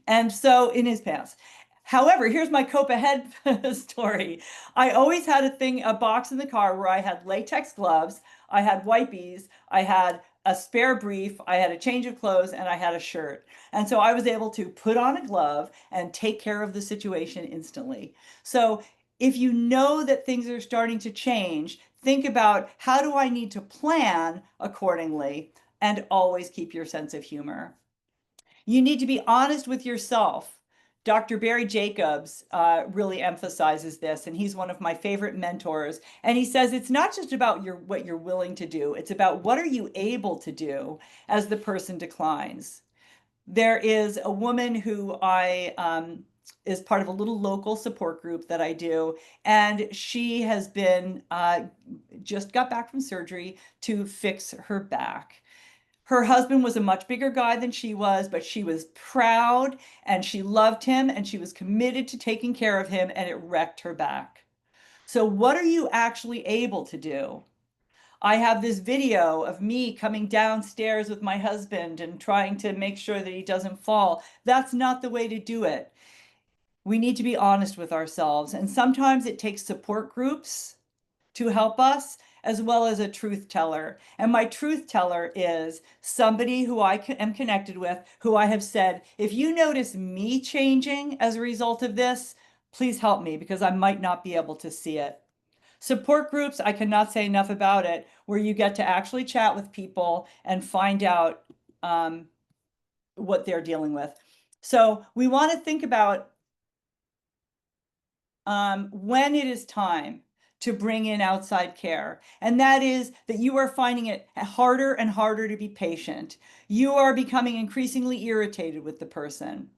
and so in his pants. However, here's my cope ahead story. I always had a box in the car where I had latex gloves, I had wipies, I had a spare brief, I had a change of clothes, and I had a shirt. And so I was able to put on a glove and take care of the situation instantly. So if you know that things are starting to change, think about how do I need to plan accordingly, and always keep your sense of humor. You need to be honest with yourself. Dr. Barry Jacobs really emphasizes this, and he's one of my favorite mentors. And he says it's not just about what you're willing to do, it's about what are you able to do as the person declines. There is a woman who I is part of a little local support group that I do, and she has been just got back from surgery to fix her back. Her husband was a much bigger guy than she was, but she was proud and she loved him and she was committed to taking care of him, and it wrecked her back. So, what are you actually able to do? I have this video of me coming downstairs with my husband and trying to make sure that he doesn't fall. That's not the way to do it. We need to be honest with ourselves. And sometimes it takes support groups to help us, as well as a truth teller. And my truth teller is somebody who I am connected with, who I have said, if you notice me changing as a result of this, please help me because I might not be able to see it. Support groups, I cannot say enough about it, where you get to actually chat with people and find out what they're dealing with. So we want to think about when it is time to bring in outside care. And that is that you are finding it harder and harder to be patient. You are becoming increasingly irritated with the person.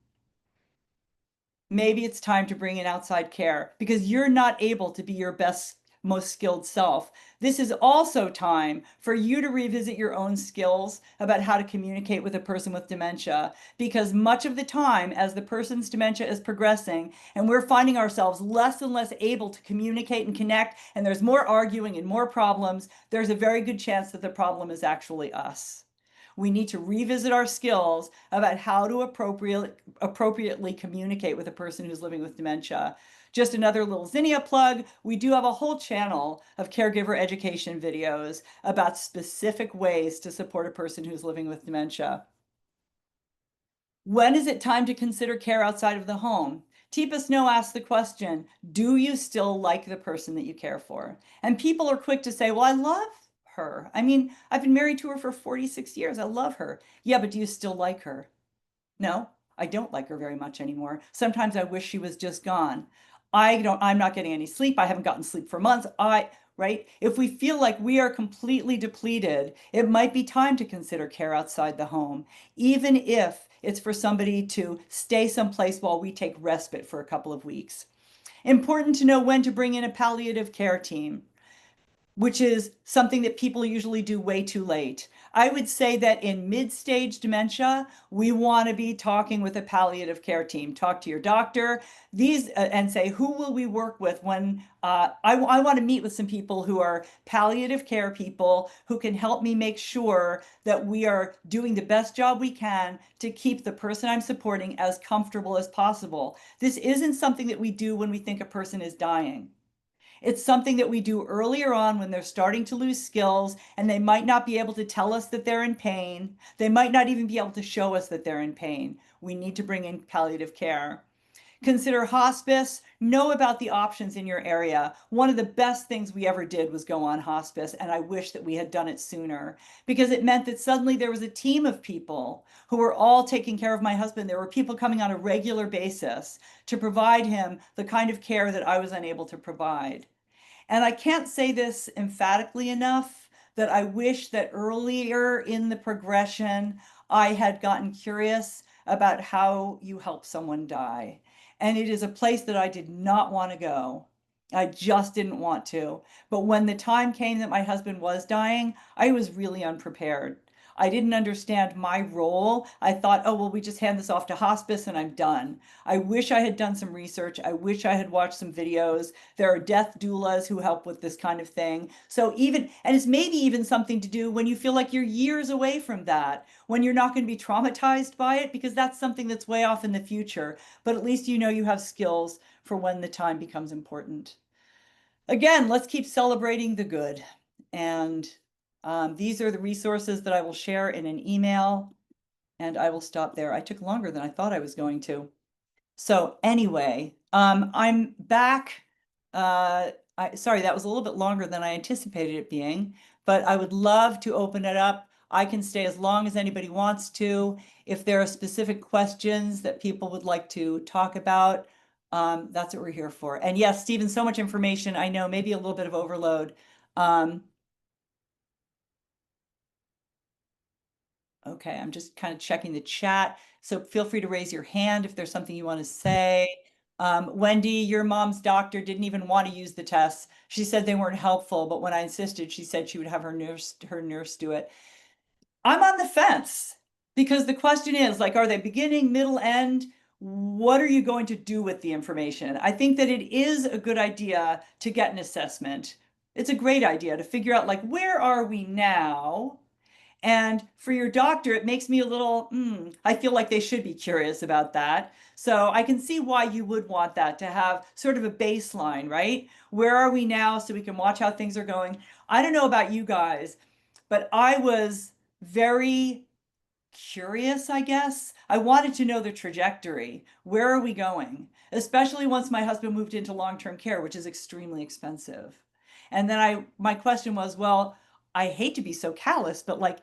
Maybe it's time to bring in outside care because you're not able to be your best, most skilled self. This is also time for you to revisit your own skills about how to communicate with a person with dementia, because much of the time, as the person's dementia is progressing and we're finding ourselves less and less able to communicate and connect, and there's more arguing and more problems, there's a very good chance that the problem is actually us. We need to revisit our skills about how to appropriately communicate with a person who's living with dementia. Just another little Zinnia plug. We do have a whole channel of caregiver education videos about specific ways to support a person who's living with dementia. When is it time to consider care outside of the home? Teepa Snow asks the question, do you still like the person that you care for? And people are quick to say, well, I love her. I mean, I've been married to her for 46 years. I love her. Yeah, but do you still like her? No, I don't like her very much anymore. Sometimes I wish she was just gone. I'm not getting any sleep. I haven't gotten sleep for months. Right? If we feel like we are completely depleted, it might be time to consider care outside the home, even if it's for somebody to stay someplace while we take respite for a couple of weeks. Important to know when to bring in a palliative care team, which is something that people usually do way too late. I would say that in mid-stage dementia, we want to be talking with a palliative care team. Talk to your doctor, and say, who will we work with when I want to meet with some people who are palliative care people who can help me make sure that we are doing the best job we can to keep the person I'm supporting as comfortable as possible. This isn't something that we do when we think a person is dying. It's something that we do earlier on when they're starting to lose skills and they might not be able to tell us that they're in pain. They might not even be able to show us that they're in pain. We need to bring in palliative care. Consider hospice. Know about the options in your area. One of the best things we ever did was go on hospice, and I wish that we had done it sooner because it meant that suddenly there was a team of people who were all taking care of my husband. There were people coming on a regular basis to provide him the kind of care that I was unable to provide. And I can't say this emphatically enough that I wish that earlier in the progression I had gotten curious about how you help someone die. And it is a place that I did not want to go. I just didn't want to. But when the time came that my husband was dying, I was really unprepared. I didn't understand my role. I thought, oh, well, we just hand this off to hospice and I'm done. I wish I had done some research. I wish I had watched some videos. There are death doulas who help with this kind of thing. So and it's maybe even something to do when you feel like you're years away from that, when you're not going to be traumatized by it, because that's something that's way off in the future. But at least you know you have skills for when the time becomes important. Again, let's keep celebrating the good. And these are the resources that I will share in an email, and I will stop there. I took longer than I thought I was going to. So anyway, I'm back. sorry, that was a little bit longer than I anticipated it being, but I would love to open it up. I can stay as long as anybody wants to. If there are specific questions that people would like to talk about, that's what we're here for. And yes, Stephen, so much information. I know maybe a little bit of overload. Okay, I'm just kind of checking the chat. So feel free to raise your hand if there's something you want to say. Wendy, your mom's doctor didn't even want to use the tests. She said they weren't helpful, but when I insisted, she said she would have her nurse do it. I'm on the fence because the question is like, are they beginning, middle, end? What are you going to do with the information? I think that it is a good idea to get an assessment. It's a great idea to figure out like, where are we now? And for your doctor, it makes me a little, I feel like they should be curious about that. So I can see why you would want that to have sort of a baseline, right? Where are we now so we can watch how things are going? I don't know about you guys, but I was very curious, I guess. I wanted to know the trajectory. Where are we going? Especially once my husband moved into long-term care, which is extremely expensive. And then my question was, well, I hate to be so callous, but like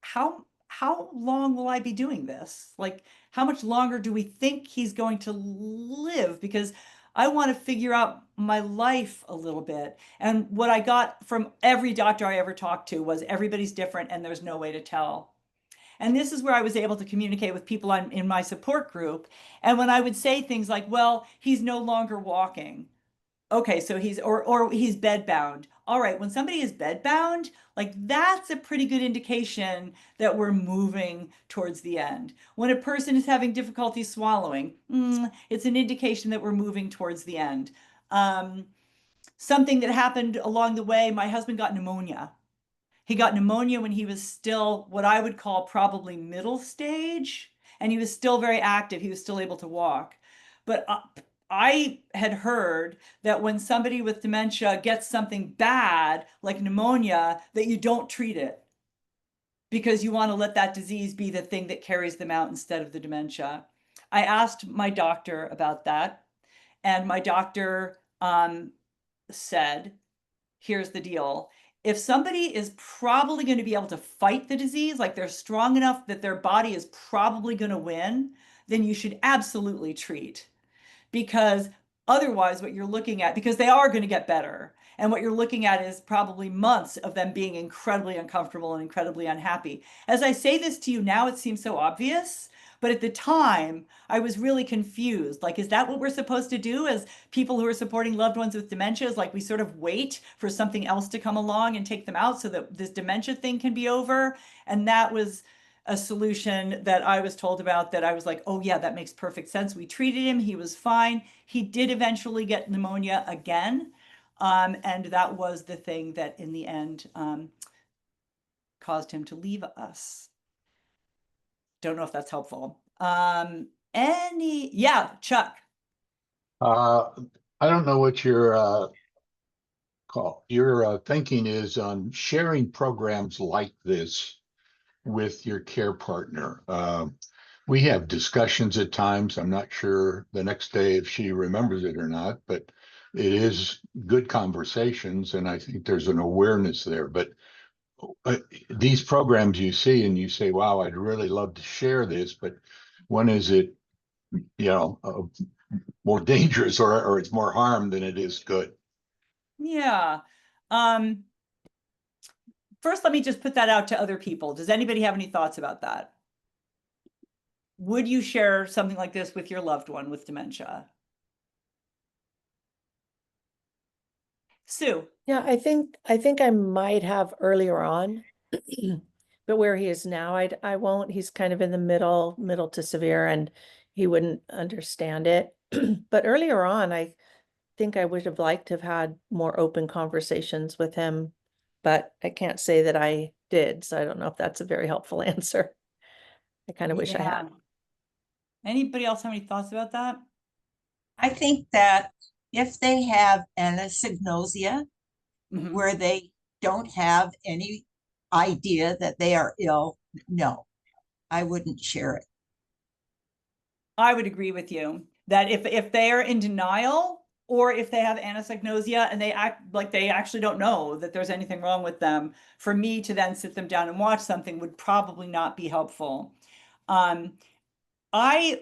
how long will I be doing this? Like how much longer do we think he's going to live? Because I want to figure out my life a little bit. And what I got from every doctor I ever talked to was everybody's different and there's no way to tell. And this is where I was able to communicate with people in my support group. And when I would say things like, well, he's no longer walking. Okay, so or he's bedbound. All right, when somebody is bedbound, like that's a pretty good indication that we're moving towards the end. When a person is having difficulty swallowing, it's an indication that we're moving towards the end. Something that happened along the way, my husband got pneumonia. He got pneumonia when he was still what I would call probably middle stage, and he was still very active. He was still able to walk. But I had heard that when somebody with dementia gets something bad, like pneumonia, that you don't treat it because you want to let that disease be the thing that carries them out instead of the dementia. I asked my doctor about that, and my doctor said, here's the deal. If somebody is probably going to be able to fight the disease, like they're strong enough that their body is probably going to win, then you should absolutely treat. Because otherwise, what you're looking at, because they are going to get better, and what you're looking at is probably months of them being incredibly uncomfortable and incredibly unhappy. As I say this to you now, it seems so obvious, but at the time, I was really confused. Like, is that what we're supposed to do as people who are supporting loved ones with dementia? Is like we sort of wait for something else to come along and take them out so that this dementia thing can be over? And that was a solution that I was told about that I was like, oh yeah, that makes perfect sense. We treated him, he was fine. He did eventually get pneumonia again. And that was the thing that in the end caused him to leave us. Don't know if that's helpful. Yeah, Chuck. Uh, I don't know what your thinking is on sharing programs like this with your care partner. We have discussions at times. I'm not sure the next day if she remembers it or not, but it is good conversations, and I think there's an awareness there. But these programs you see and you say, wow, I'd really love to share this, but when is it, more dangerous or it's more harm than it is good? Yeah. First, let me just put that out to other people. Does anybody have any thoughts about that? Would you share something like this with your loved one with dementia? Sue. Yeah, I think I might have earlier on, but where he is now, I won't. He's kind of in the middle to severe, and he wouldn't understand it. But earlier on, I think I would have liked to have had more open conversations with him, but I can't say that I did, so I don't know if that's a very helpful answer. I kind of wish I had. Anybody else have any thoughts about that? I think that if they have anosognosia, where they don't have any idea that they are ill, no, I wouldn't share it. I would agree with you that if they are in denial, or if they have anosognosia and they act like they actually don't know that there's anything wrong with them, for me to then sit them down and watch something would probably not be helpful. I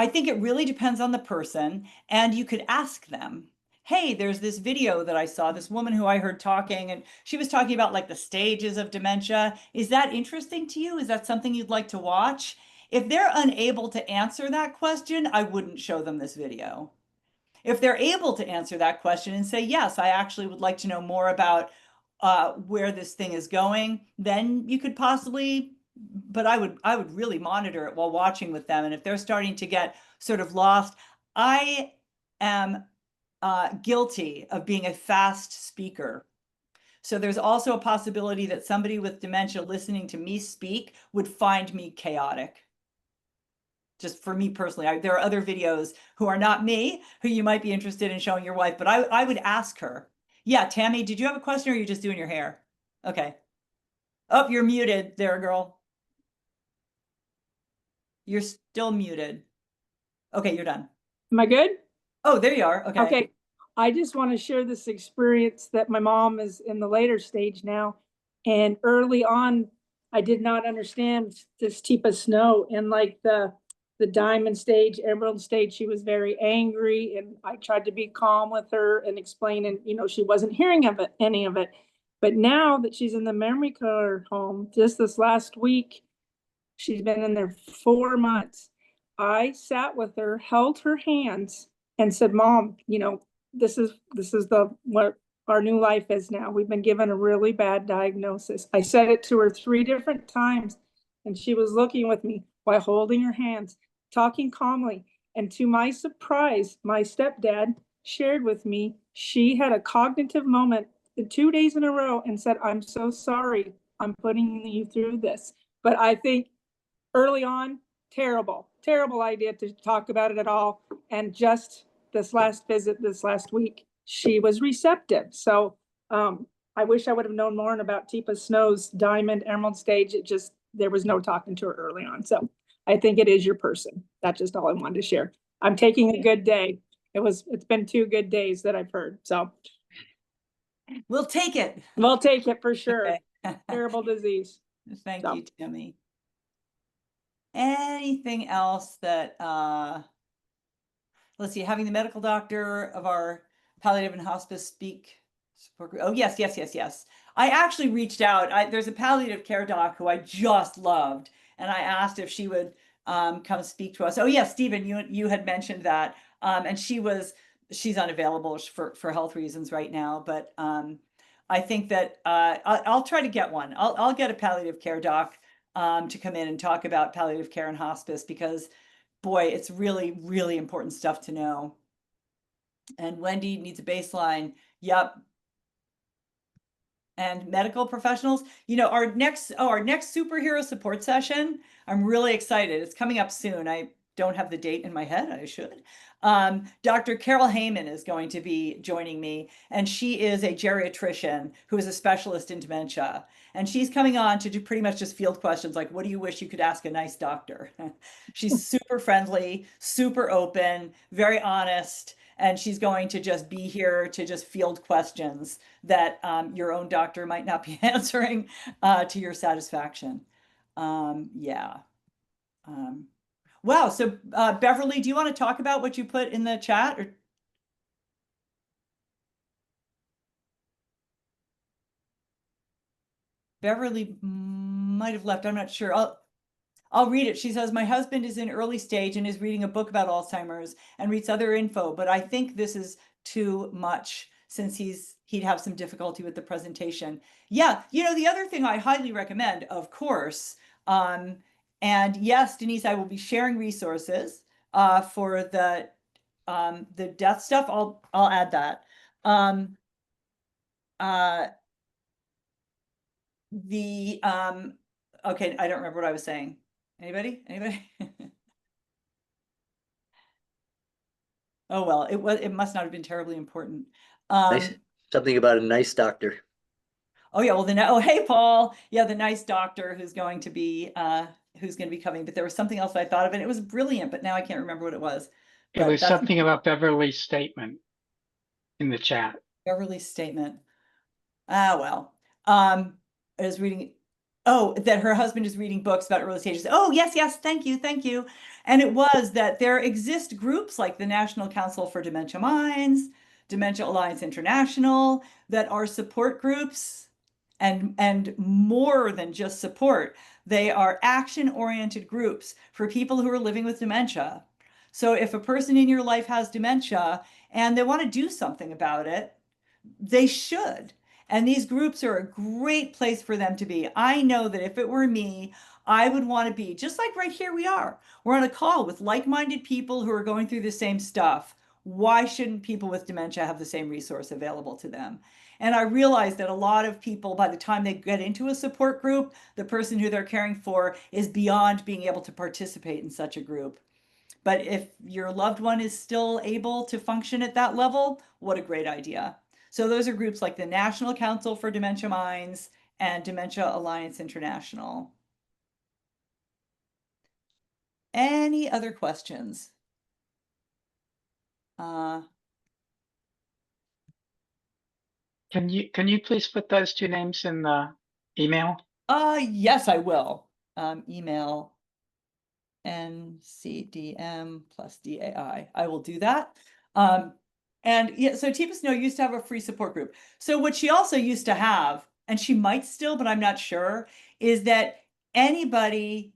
think it really depends on the person, and you could ask them, hey, there's this video that I saw, this woman who I heard talking, and she was talking about like the stages of dementia. Is that interesting to you? Is that something you'd like to watch? If they're unable to answer that question, I wouldn't show them this video. If they're able to answer that question and say, yes, I actually would like to know more about where this thing is going, then you could possibly, but I would really monitor it while watching with them. And if they're starting to get sort of lost, I am guilty of being a fast speaker. So there's also a possibility that somebody with dementia listening to me speak would find me chaotic. Just for me personally, there are other videos who are not me, who you might be interested in showing your wife, but I would ask her. Yeah, Tammy, did you have a question or are you just doing your hair? Okay. Oh, you're muted there, girl. You're still muted. Okay, you're done. Am I good? Oh, there you are. Okay. Okay. I just want to share this experience that my mom is in the later stage now. And early on, I did not understand this type of snow. And like the diamond stage, emerald stage, she was very angry. And I tried to be calm with her and explain, and she wasn't hearing of it, any of it. But now that she's in the memory care home, just this last week, she's been in there 4 months. I sat with her, held her hands, and said, Mom, this is what our new life is now. We've been given a really bad diagnosis. I said it to her 3 different times, and she was looking with me while holding her hands, talking calmly. And to my surprise, my stepdad shared with me she had a cognitive moment 2 days in a row and said, I'm so sorry I'm putting you through this. But I think early on, terrible idea to talk about it at all. And just this last visit, this last week, she was receptive. So I wish I would have known more about Tipa Snow's diamond emerald stage. There was no talking to her early on. So I think it is your person. That's just all I wanted to share. I'm taking a good day. It's been 2 good days that I've heard. So we'll take it. We'll take it for sure. Okay. Terrible disease. Thank you, Tammy. Anything else that, let's see, having the medical doctor of our palliative and hospice speak support group. Oh, yes. I actually reached out. There's a palliative care doc who I just loved, and I asked if she would come speak to us. Oh, yes, Stephen, you had mentioned that. And she's unavailable for health reasons right now, but I think that I'll try to get one. I'll get a palliative care doc to come in and talk about palliative care and hospice, because boy, it's really, really important stuff to know. And Wendy needs a baseline. Yep. And medical professionals, our next superhero support session, I'm really excited. It's coming up soon. I don't have the date in my head. I should. Dr. Carol Heyman is going to be joining me, and she is a geriatrician who is a specialist in dementia. And she's coming on to do pretty much just field questions like, what do you wish you could ask a nice doctor? She's super friendly, super open, very honest, and she's going to just be here to just field questions that your own doctor might not be answering to your satisfaction. Yeah. Wow. So Beverly, do you want to talk about what you put in the chat? Or Beverly might have left. I'm not sure. I'll read it. She says, my husband is in early stage and is reading a book about Alzheimer's and reads other info, but I think this is too much since he'd have some difficulty with the presentation. Yeah. The other thing I highly recommend, of course, and yes, Denise, I will be sharing resources for the death stuff. I'll add that. Okay, I don't remember what I was saying. Anybody? Oh well, it must not have been terribly important. Something about a nice doctor. Oh yeah, well hey Paul. Yeah, the nice doctor who's going to be coming, but there was something else I thought of, and it was brilliant, but now I can't remember what it was. It But was that's- something about Beverly's statement in the chat. Beverly's statement. Ah, well, I was reading, oh, that her husband is reading books about early stages. Oh, yes, yes, thank you, thank you. And it was that there exist groups like the National Council for Dementia Minds, Dementia Alliance International, that are support groups and more than just support. They are action-oriented groups for people who are living with dementia. So if a person in your life has dementia and they want to do something about it, they should. And these groups are a great place for them to be. I know that if it were me, I would want to be just like right here we are. We're on a call with like-minded people who are going through the same stuff. Why shouldn't people with dementia have the same resource available to them? And I realize that a lot of people, by the time they get into a support group, the person who they're caring for is beyond being able to participate in such a group. But if your loved one is still able to function at that level, what a great idea. So those are groups like the National Council for Dementia Minds and Dementia Alliance International. Any other questions? Can you please put those two names in the email? Yes, I will. Email NCDM plus DAI. I will do that. And yeah, so Teepa Snow used to have a free support group. So what she also used to have, and she might still, but I'm not sure, is that anybody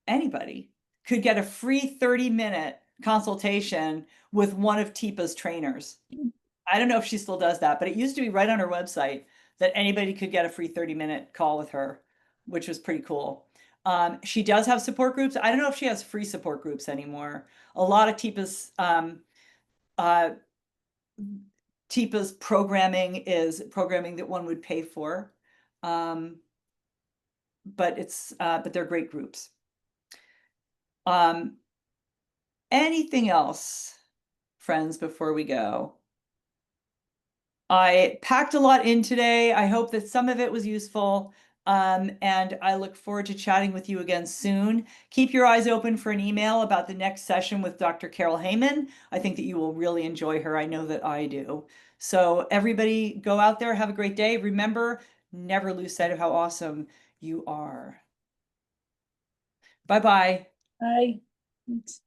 could get a free 30-minute consultation with one of Teepa's trainers. I don't know if she still does that, but it used to be right on her website that anybody could get a free 30-minute call with her, which was pretty cool. She does have support groups. I don't know if she has free support groups anymore. A lot of Teepa's programming is programming that one would pay for. But they're great groups. Anything else, friends, before we go? I packed a lot in today. I hope that some of it was useful. And I look forward to chatting with you again soon. Keep your eyes open for an email about the next session with Dr. Carol Heyman. I think that you will really enjoy her. I know that I do. So everybody go out there, have a great day. Remember, never lose sight of how awesome you are. Bye-bye. Bye. Thanks.